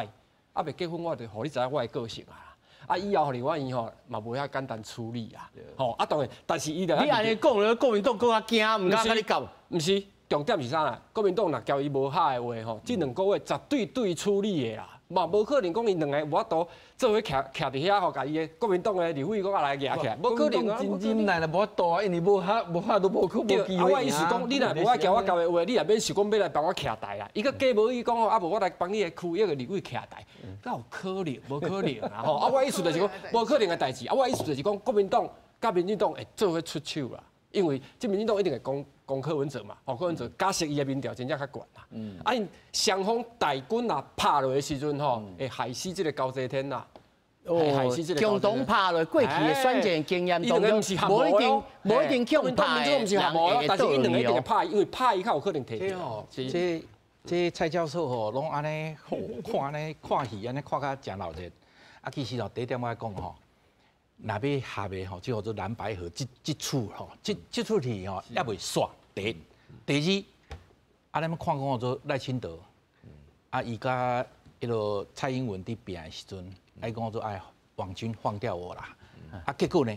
啊，未结婚我就互你知影我的个性啊。啊，以后互你我伊吼嘛无遐简单处理啊。吼啊，当然，但是伊就你安尼讲了，国民党更较惊，毋敢甲你夹。毋是，重点是啥啦？国民党若交伊无好的话吼，这2个月绝对对处理的啦。嘛，无可能讲伊2个无法度做伙徛伫遐吼，甲伊的国民党的立委讲来举起来，无可能啊！真正来了无法度啊，因为无法度无机会。我意思讲，你若无爱交我交的话，你也免想讲要来帮我徛台啊。伊个假无伊讲吼，啊无我来帮你的区域的立委徛台，那有可能？无可能啊！吼，啊我意思就是讲，无可能的代志。啊我意思就是讲，国民党甲民进党会做伙出手啦。因为这民进党一定会讲柯文哲嘛，柯文哲假设伊的民调真正较悬啦。啊，因双方大军啊拍落的时阵吼，会害死这个高泽天啦。害死这个共同拍落过去的选战经验当中，无一定共拍的，但是伊2个一定会拍，因为拍伊较有可能提。这蔡教授吼，拢安尼看戏安尼看甲真闹热。啊，其实吼第一点我讲吼。若要合的吼，就叫做蓝白合这出吼，这出戏吼也袂煞。第二，啊，咱们看讲做赖清德，啊，伊甲迄个蔡英文伫拼的时阵，爱讲做哎，网军放掉我啦，啊，结果呢，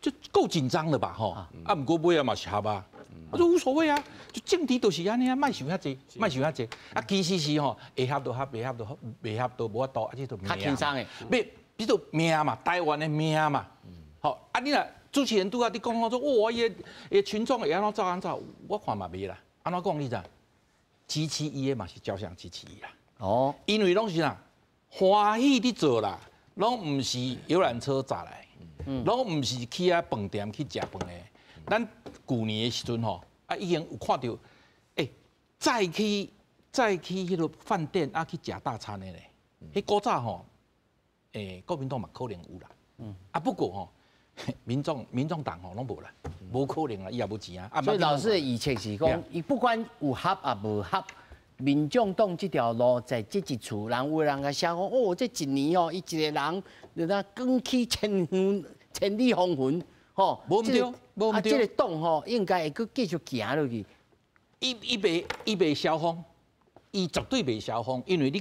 就够紧张了吧吼，啊，毋过尾啊嘛是合啊，我说无所谓啊，就政治就是安尼啊，莫想遐济，啊，其实是吼，会合就合，袂合就无法度，啊，这都较轻松的，比如命嘛，台湾的命嘛，好啊！你若主持人拄啊，你讲说哇，伊群众会安怎走，我看嘛袂啦。安怎讲你知？支持伊的嘛是照相支持伊啦。哦，因为拢是啦，欢喜伫做啦，拢毋是游览车砸来，拢毋是去啊饭店去食饭的。咱旧年的时阵吼，啊已经有看到，再去迄个饭店啊去食大餐的咧，迄古早吼。国民党嘛可能有啦，啊不过吼，民众党吼拢无啦，无可能啦，伊也无钱啊。所以老师的预测是讲，伊不管有合啊无合，民众党这条路在这一处，人有人个写讲，哦，这一年哦，伊一个人就那光起千里风云，吼，无毋对，无毋对。这个党吼，应该会佫继续行落去。伊袂消风。伊绝对袂消风，因为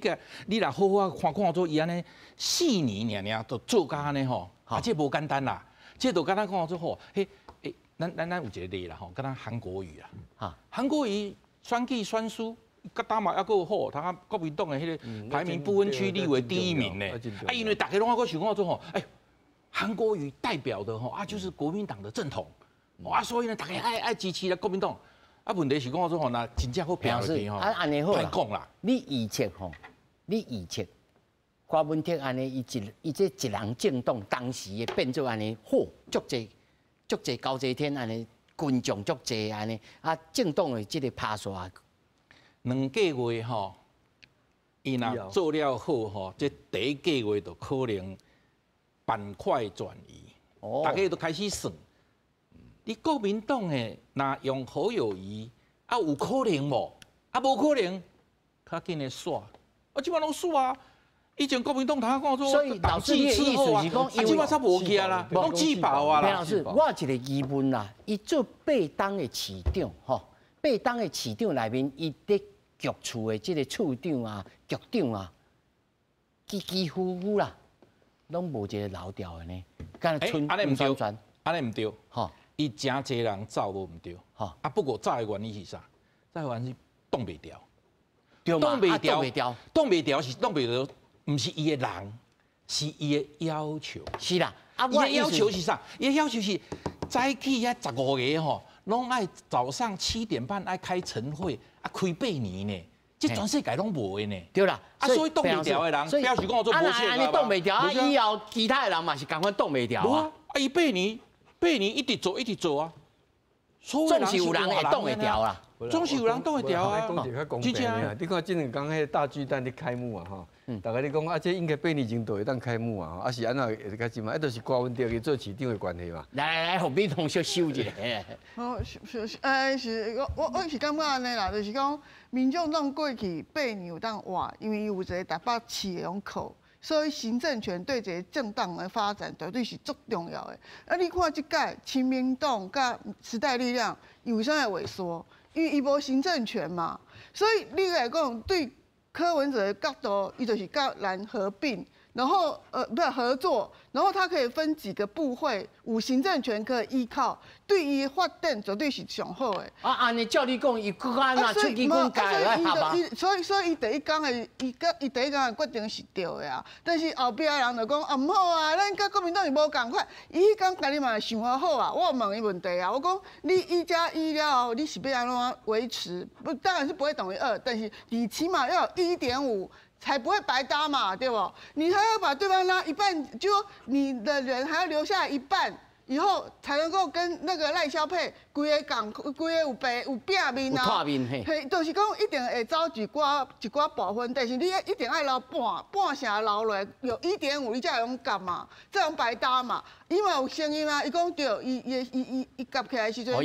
你若好好看做伊安尼4年尔就做甲安尼吼，啊这无简单啦，这就敢若看做吼，咱有一个例啦吼，敢若韩国瑜啦，韩国瑜选举选输，甲打嘛还佫好，他国民党的迄个排名不分区立为第1名呢，啊因为大家拢还佫想看做吼，韩国瑜代表的吼啊就是国民党的正统，啊所以呢大家爱支持了国民党。啊，问题是讲说吼，那真正好平时吼，安尼好啦。你预测吼，柯文哲安尼，伊这一人政党当时的变做安尼，好足济高济天安尼，群众足济安尼，啊，政党的这个拍刷，2个月吼，伊若做了好吼，这第1个月就可能板块转移，大家都开始算。你国民党诶，若用侯友宜，啊有可能无？啊无可能，较紧诶煞，啊即摆拢煞啊！以前国民党他讲说，所以老师的意思是讲，即摆才无去啦，拢自爆啊啦。裴老师，我有一个疑问啦，伊做8党的市长吼，8党的市长内面，伊伫局处的即个处长啊、局长啊，几乎啦，拢无一个老调的呢，敢春安尼唔对，安尼唔对，吼。伊真侪人走无毋对，啊不过走的原因是啥？走的原因是挡袂掉，挡袂掉是挡袂掉，毋是伊的人，是伊的要求。是啦，伊的要求是啥？伊的要求是早起遐15个吼，拢爱早上7点半爱开晨会，啊开8年呢，这全世界拢无的呢。对啦，所以挡袂掉的人，表示讲我做无切安尼挡袂掉，啊以后其他的人嘛是共款挡袂掉啊。伊8年一直做啊，总是有人会挡会掉啦。总是有人挡会掉啊。真正，你看这两天迄大巨蛋咧开幕啊，吼，大家你讲啊，这应该8年前就会当开幕啊，啊是安怎会开始嘛？一都是郭文德去做市长的关系嘛。来，互美同小收一下。我是感觉安尼啦，就是讲民众党过去8年有当活，因为有一个台北市的种口。所以行政权对一个政党的发展绝对是足重要的。啊，你看即届亲民党甲时代力量，伊为啥会萎缩？因为伊无行政权嘛。所以你来讲，对柯文哲的角度，伊就是甲咱合并，然后不是合作，然后他可以分几个部会，有行政权可以依靠，对伊发展绝对是上好的。啊，安尼照你讲，伊搁安那出去滚改来合吧？所以伊第一天的，伊第一天的决定是对的啊。但是后壁的人就讲啊，唔好啊，咱甲国民党是无共款。伊迄天家己嘛想好啊，我问伊问题啊，我讲你一加一了后，你是要安怎维持？不，当然是不会等于2，但是你起码要有1.5。才不会白搭嘛，对不？你还要把对方拉一半，就你的人还要留下一半，以后才能够跟那个赖萧配规个港，规个有拼面啊，有面嘿，就是讲一定会走一寡部分，但是你一定要留半成留落来，有1.5你才会用夹嘛，这样白搭嘛。伊嘛有声音啊，伊讲对，伊夹起来的时阵，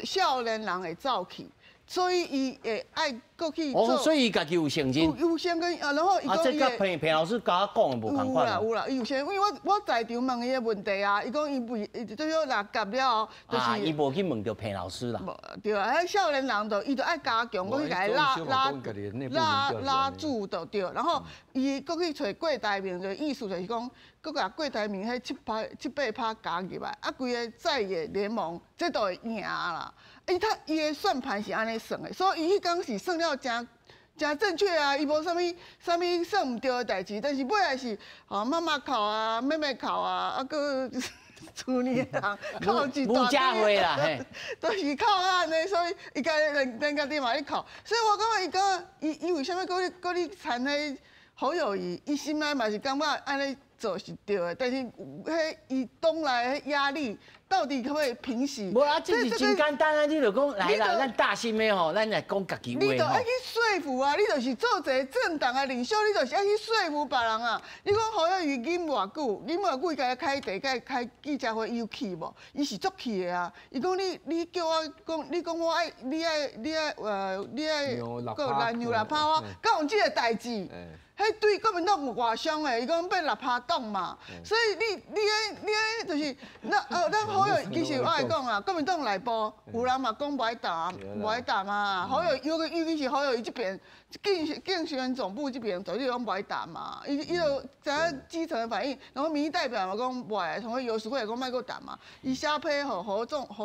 少年人会走去。所以伊会爱过去做，所以伊家己有诚心。有诚跟然后伊讲这甲彭老师甲我讲的无同款。有啦，伊有诚，因为我在场问伊的问题啊，伊讲伊不，就说若夹了，就是伊无去问到彭老师啦。对啊，迄少年人就伊就爱加强，我去甲伊拉住就对，然后伊过去找郭台铭的意思就是讲，佮甲郭台铭迄7、8趴加入来，啊，规个在野联盟这都会赢啦。伊的算盘是安尼算的，所以伊迄天是算了真正确啊，伊无啥物算唔对的代志，但是尾来是妈妈考啊，妹妹考啊，啊个厝里人考一大堆啦，都是靠安尼，所以伊家人家己嘛咧考，所以我感觉伊为啥物搁咧参迄侯友宜，伊心内嘛是感觉安尼做是对的，但是迄伊党内迄压力。到底可不可以平息？无啊，这是真简单啊！你就讲来啦，咱大心的吼，咱来讲家己话吼。你就爱去说服啊！你就是做一个政党的领袖，你就是爱去说服别人啊！你讲侯友宜忍偌久，伊家开第开记者会，伊有去无？伊是足去的啊！伊讲你叫我讲，你讲我爱你爱个蓝牛来拍我，敢有这个代志？迄对国民党有外伤诶，伊讲要6趴党嘛，所以你就是咱好友其实我来讲啊，国民党内部有人嘛讲不爱打嘛，好友尤其是好友伊这边竞选总部这边绝对讲不爱打嘛，伊就在基层的反应，然后民意代表嘛讲不爱，同游淑慧也讲卖够打嘛，伊下配合侯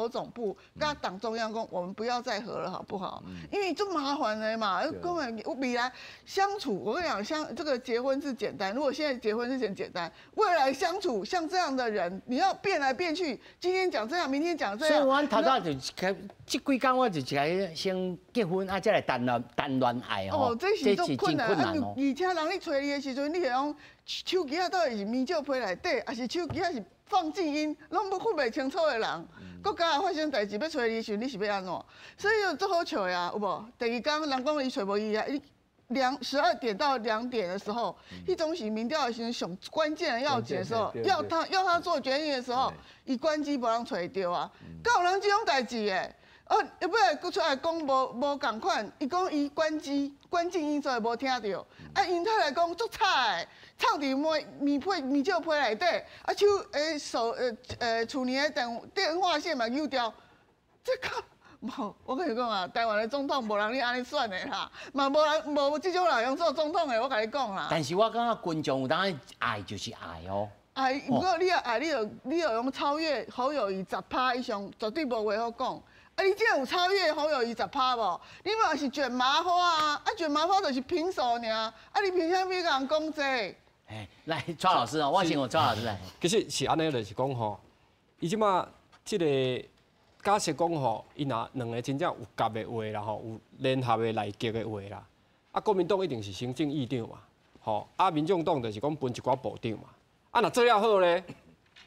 总部跟党中央讲我们不要再合了好不好？因为这麻烦的嘛，根本未来相处，我跟你讲这个结婚是简单，如果现在结婚是很简单，未来相处像这样的人，你要变来变去，今天讲这样，明天讲这样。所以我头早就这几天我就来先结婚，啊，再来谈恋爱哦。这是足困难哦。而且人咧找你的时阵，你会用手机啊，到底是咪照批内底，还是手机啊是放静音，拢分袂清楚的人，国家发生代志要找你的时阵，你是要安怎？所以就足好笑呀，有无？第二天人讲伊找无伊啊。12点到2点的时候，迄种是民调的时上关键的要紧的时候，要他做决定的时候，伊关机无人找到啊，敢有人这种代志诶？要不然佫出来讲无共款，伊讲伊关静音所以无听到，啊，因太来讲足菜，藏伫咪照批内底，啊厝里的电话线嘛丢掉，这个。我跟你讲啊，台湾的总统无人你安尼选的啦，嘛无这种人用做总统的，我跟你讲啦。但是我感觉群众有当爱就是爱哦。爱，不过你要爱，你要用超越侯友宜10%以上，绝对无话好讲。啊，你这有超越侯友宜10%无？你嘛是卷麻花啊，卷麻花就是平手尔，啊，你凭啥物甲人讲这？来，抓老师哦，我请我抓老师来。其实是安尼，就是讲吼，伊即马即个。假设讲吼，伊若两个真正有夹的话啦吼，有联合的内阁的话啦，啊，国民党一定是行政院长嘛，吼，啊，民众党就是讲分一寡部长嘛，啊，若做了好咧，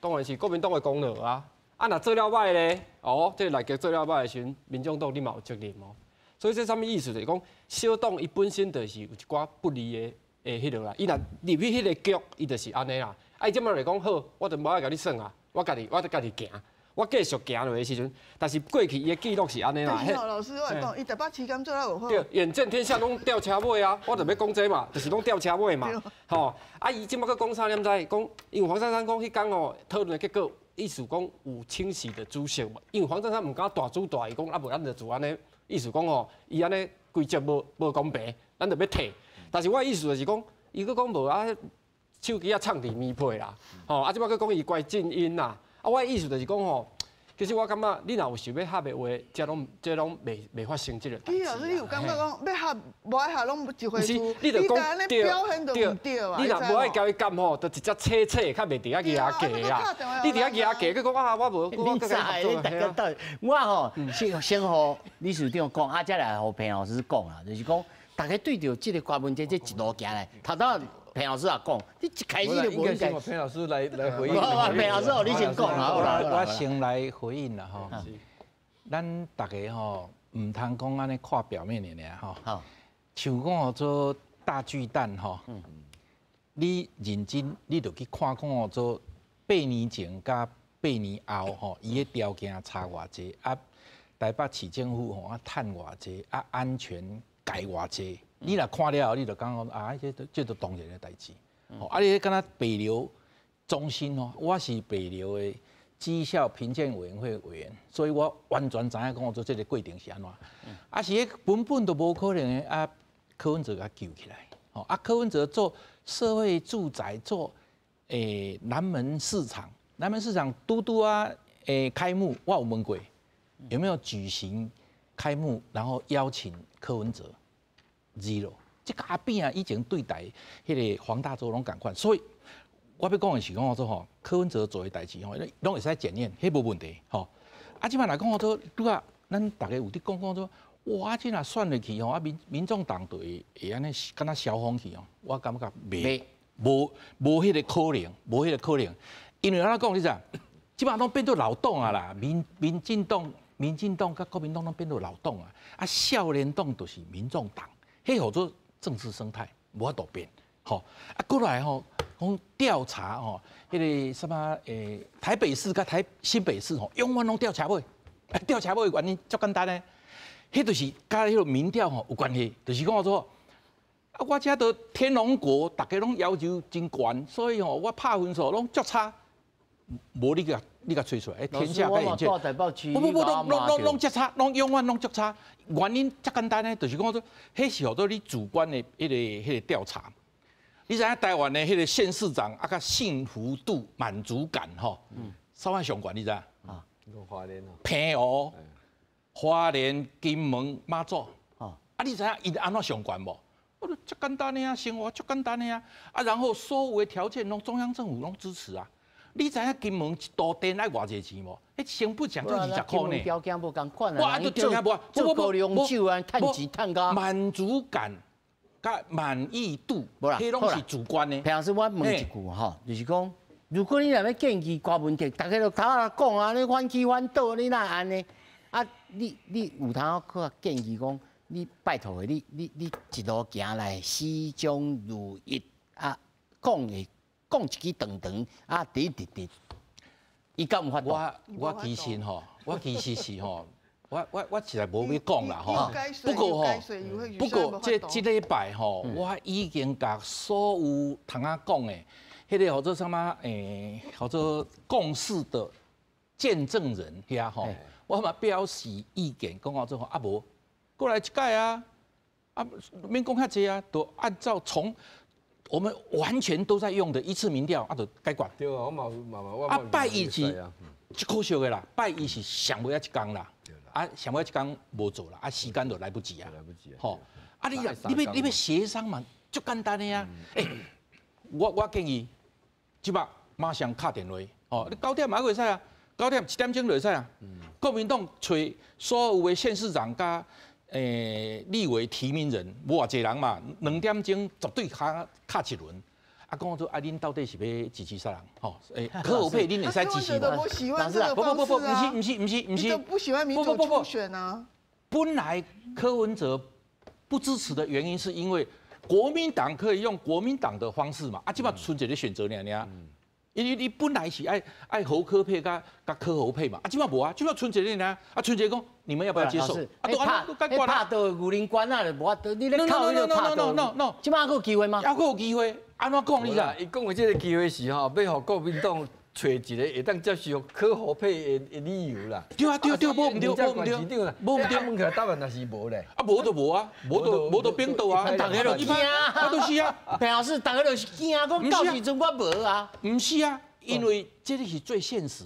当然是国民党的功劳啊，啊，若做了歹咧，哦，这内阁做了歹的时阵，民众党你嘛有责任哦。所以这啥物意思？就是讲小党伊本身就是有一寡不利的迄落啦，伊若入去迄个局，伊就是安尼啦。啊，伊即摆来讲好，我就无爱甲你算啊，我家己行。我继续行落的时阵，但是过去伊的记录是安尼啦。老师，我来讲，伊台北市监做了有好。对，远见天下拢吊车尾啊，我就要讲这嘛，就是拢吊车尾嘛。吼，啊，伊即摆佫讲啥？念知？讲因为黄珊珊讲迄天哦，讨论的结果，意思讲有清洗的主席嘛。因为黄珊珊毋敢大主大，伊讲啊无咱就做安尼，意思讲吼，伊安尼规则无公平，咱就要退。但是我的意思就是讲，伊佫讲无啊，手机啊藏伫面配啦。吼，啊，即摆佫讲伊怪静音啦。啊，我的意思就是讲吼，其实我感觉你若有想要合的话，这拢袂发生即个代志。老师，你有感觉讲要合无爱合，拢一回事。你就讲对，表现就唔对啊。你若无爱交伊干吼，就直接切，较袂伫遐举啊你伫遐举啊，佮讲啊，我无。你在你大家到，我吼先互李署长讲，啊，再来互平老师讲啦，就是讲大家对着即个关文这一路行来，头头。平老师也讲，你一开始就无应该。平老师来回应。平老师，你先讲啦。我先来回应啦吼。咱大家吼，唔通讲安尼看表面的尔吼。好。像讲做大巨蛋吼，你认真，你就去看看做8年前甲8年后吼，伊的条件差偌济，啊，台北市政府吼啊趁偌济，啊安全改偌济。你若看了后，你就讲啊，这都当然的代志。哦，啊，你敢若北流中心哦，我是北流的绩效评鉴委员会委员，所以我完全知影讲做这个过程是安怎。啊，是根本都无可能的啊，柯文哲甲救起来。哦，啊，柯文哲做社会住宅，做南门市场嘟嘟啊，开幕我有问过，有没有举行开幕，然后邀请柯文哲？ zero， 这个阿扁啊，以前对待迄个黄大洲拢共款，所以我要讲的是讲说吼，柯文哲做的代志吼，拢会使检验，迄无问题吼。啊，即摆来讲说，拄啊，咱大家有伫讲说，哇，即若选落去吼，啊民众党队会安尼敢若消风去哦，我感觉无迄个可能，无迄个可能，因为安怎讲你知？即摆拢变做老党啊啦，民进党甲国民党拢变做老党啊，啊少年党就是民众党。 迄叫做政治生态，无法度变，吼啊，过来吼，讲调查吼，迄个什么台北市甲新北市吼，永远拢调查尾，调查尾的原因足简单咧，迄就是甲迄个民调吼有关系，就是讲说，啊，我遮都天龙国，大家拢要求真悬，所以吼，我拍分数拢足差，无你甲吹出来，天下该眼见。不，拢足差，拢永远拢足差。原因足简单咧，就是讲说，迄是好多你主观的迄个调查。你知影台湾的迄个县市长啊，甲幸福度、满足感吼，稍微上悬，你知影？啊，花莲哦，平湖、花莲、金门、马祖，啊，你知影伊安怎上悬无？我说足简单的啊，生活足简单的啊，啊，然后所有的条件拢中央政府拢支持啊。 你知影金门一度电爱偌济钱无？迄成本上到20块呢。条件无共款啊。哇，都条件无啊，做高粱酒啊，趁钱趁到。满足感、甲满意度，迄拢是主观的。平老师，我问一句吼，就是讲，如果你若要建议大问题，大家就头下讲啊，你反起反倒，你哪安尼？啊，你有通去建议讲，你拜托的，你一路行来，始终如一啊，讲一句长啊，直，伊敢有法度？我其实吼，我其实是吼，我实在无要讲啦吼。不过这礼拜吼，我已经甲所有通啊讲的，迄个叫做什么叫做共事的见证人遐吼，我嘛表示意见，讲到最后啊无过来一届啊，免讲遐济啊，都按照从。 我们完全都在用的一次民调，啊，就解决。对啊，我啊，拜一是最可惜的啦，拜一是上尾一天啦，啊，上尾一天无做啦，啊，时间就来不及啊。来不及啊。吼，啊，你要协商嘛，足简单的呀。我建议，即马马上敲电话，哦，你9点嘛可以使啊，9点7点钟就会使啊。国民党找所有的县市长加立委提名人，无偌济人嘛，2点钟绝对卡一轮。啊，讲说啊，恁到底是要支持啥人？吼，柯文哲恁会使支持吗？我喜欢这个方式啊！不是，都不喜欢民主初选啊。本来柯文哲不支持的原因，是因为国民党可以用国民党的方式嘛，啊，即摆春节的选择尔。因为你本来是爱侯科配甲柯侯配嘛，啊，即摆无啊，即摆春节尔，啊，春节讲你们要不要接受？啊，拍到武林关啊，无你咧靠你拍到，no， 即摆还有机会吗？还有机会，安怎讲你啦？伊讲的这个机会是吼，要互国民党找一个会当接受柯侯配的理由啦。对，无唔对，无唔对，问起来答案那是无咧。啊，无就无啊，无就变倒啊，大家就惊啊，就是啊，平老师大家就惊，讲到时阵我无啊，唔是啊，因为这个是最现实。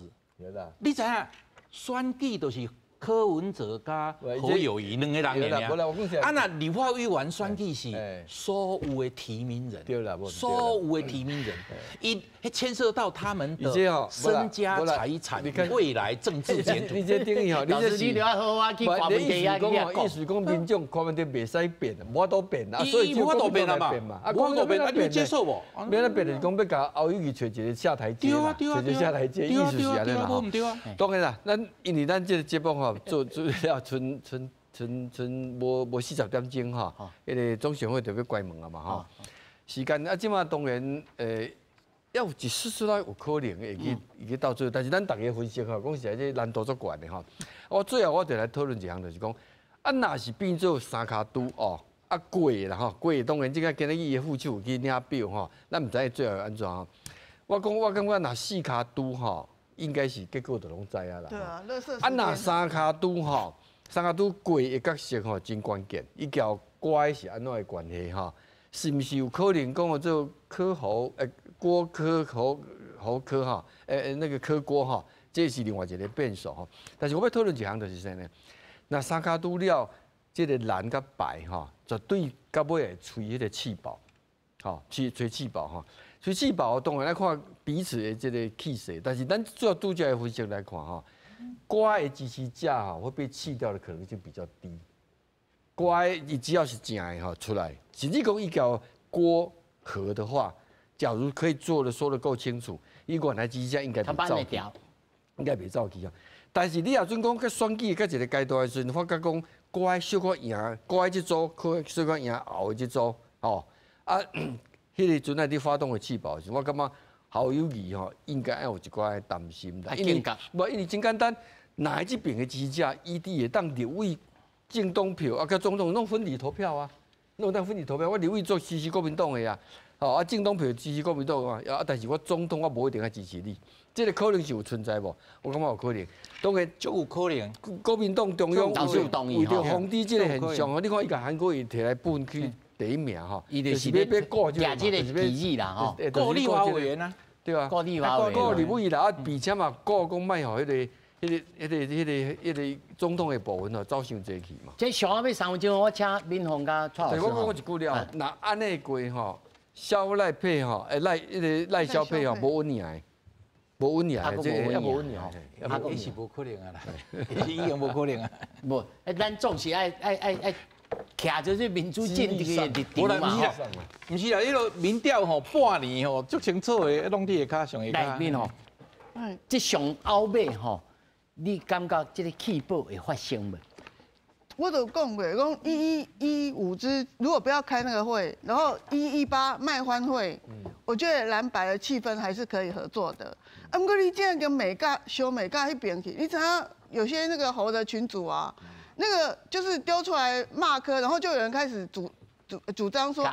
你知影，选举就是柯文哲加侯友宜2个人尔。啊，那立法委员选举是所有的提名人，所有的提名人，伊牵涉到他们的身家财产、未来政治前途。你这定义吼，老师你要好啊去看问题啊，意思讲民众看问题袂使变，无都变啊，所以无法度变啊嘛，无法度变，啊你接受无？变了变就是讲要甲侯友宜找一个下台阶嘛，找一个下台阶，意思是安尼啦。当然啦，咱因为咱这个节目吼做了剩无40点钟吼，迄个总选会就要关门啊嘛吼。时间啊，即马当然要一丝来有可能会去到最后，但是咱大家分析吼，讲实在这难度足悬的吼。我最后我就来讨论一项，就是讲啊，若是变做三卡都哦，啊过啦吼，过当然即个今日伊的副手去领表吼，咱毋知最后安怎吼。我感觉若4卡都吼。应该是结果就拢知啊啦。对啊，垃圾。啊，那三卡都吼，三卡都贵的角色吼真关键，伊交乖是安怎的关系吼？是毋是有可能讲做柯侯郭柯侯柯哈？那个柯郭哈，这是另外一个变数吼。但是我要讨论一项就是啥呢？那三卡都了，这个蓝甲白哈，绝对到尾会吹迄个气泡，吼，吹气泡哈。吹气泡当然来看彼此的这个气势，但是咱主要拄则的分析来看哈，乖的支持者哈会被弃掉的可能性比较低。乖，你只要是正的哈出来，甚至讲伊叫郭和的话，假如可以说得够清楚，伊原来支持者应该袂走去，应该袂走去啊。但是你也准讲，佮选举佮一个阶段的时阵，发觉讲乖小可赢，乖这组可小可赢后的这组哦啊。迄个阵啊，你发动的气泡，我感觉侯友宜吼应该要有一寡担心啦。因为真简单，哪一边的支持者，伊伫会当立委政党票啊，甲总统弄分离投票啊，弄当分离投票，我立委做支持国民党的呀，吼啊政党票支持国民党啊，但是我总统我无一定要支持你，这个可能是有存在无？我感觉有可能，当然就有可能。国民党中央为着防止这个现象哦，你看伊甲韩国瑜摕来分去。第一名哈，就是要过这个提议啦哈，过立法委员啊，对啊，过立法委员，过立委啦，啊，并且嘛，过讲卖吼，迄个总统的部分哦，走伤济去嘛。这上要3分钟，我请民宏甲蔡老师。我讲一句了，那安尼过吼，萧赖配吼，赖萧配吼，无稳赢的，无稳赢的，这也无稳赢的，啊，伊是无可能啊啦，伊用无可能啊，无，咱总是爱。徛着这民主政治的立场嘛吼，唔是啦，迄个民调吼半年吼足清楚的，拢伫下骹上下骹。内面吼，即上后尾吼，你感觉这个气泡会发生无？我都讲过，讲1115之，如果不要开那个会，然后118卖欢会，我觉得蓝白的气氛还是可以合作的。啊，不过你这样跟修美尬那边去，你知道有些那个侯的群组啊。那个就是丢出来骂柯，然后就有人开始主张说，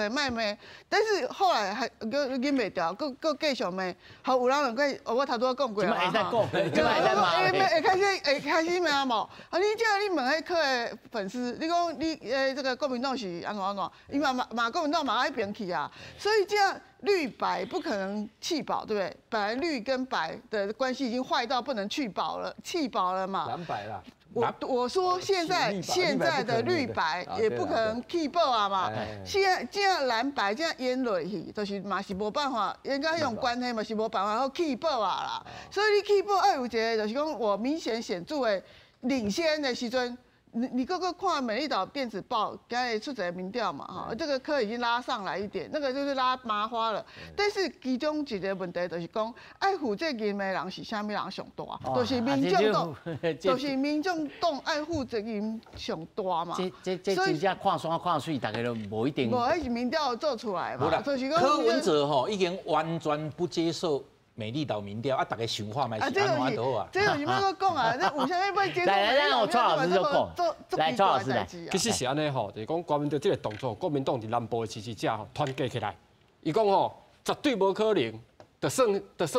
卖妹，但是后来还忍袂掉，各继续骂，好有人我头拄讲过啊，会在骂，会开始骂嘛。啊，你这样你问迄柯的粉丝，你讲你这个国民党是安怎，伊骂国民党骂那边去啊，所以这样绿白不可能弃保，对不对？本来绿跟白的关系已经坏到不能弃保了嘛。蓝白啦。我说现在的绿白也不可能 keep 啊嘛，现在这样蓝白这样淹落去，就是嘛是无办法，应该用关系嘛是无办法好 keep 啊啦。所以你 keep 爱有一个就是讲我明显显著的领先的时阵。你各个看美丽岛电子报刚才出这民调嘛哈，这个科已经拉上来一点，那个就是拉麻花了。但是其中一个问题就是讲，爱护这任的人是啥物人上大？就是民众党，就是民众党爱护这任上大嘛。这真正看山看水，大家都无一定。无，迄是民调做出来嘛。就是讲柯文哲吼已经完全不接受。美丽岛民调啊，大家想法嘛是安怎都好啊。这有要讲啊，那有啥物要接受？来，让我蔡老师就讲。来，蔡老师来。其实是安尼吼，就是讲国民党这个动作，国民党伫南部的支持者吼团结起来，伊讲吼绝对无可能，就算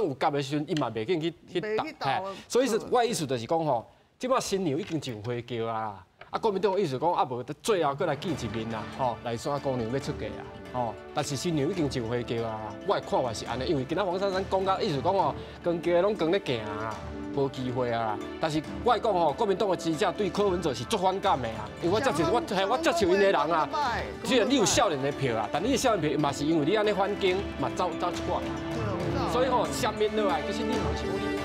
有夹的时阵，伊嘛袂紧去打。所以是我意思就是讲吼，即摆新娘已经上花轿啊。啊，国民党意思讲啊，无最后搁来见一面啦，吼，来山姑娘要出嫁啊，吼，但是新娘已经上花轿啊，我的看法是安尼，因为今仔黄珊珊讲到意思讲吼，跟家拢跟咧行啊，无机会啊，但是我来讲吼，国民党的支持者对柯文哲是足反感的啊，因为我接受因的人啊，虽然你有少年的票啊，但你的少年票嘛是因为你安尼环境嘛走一寡，所以吼，下面落来其实你嘛是有理。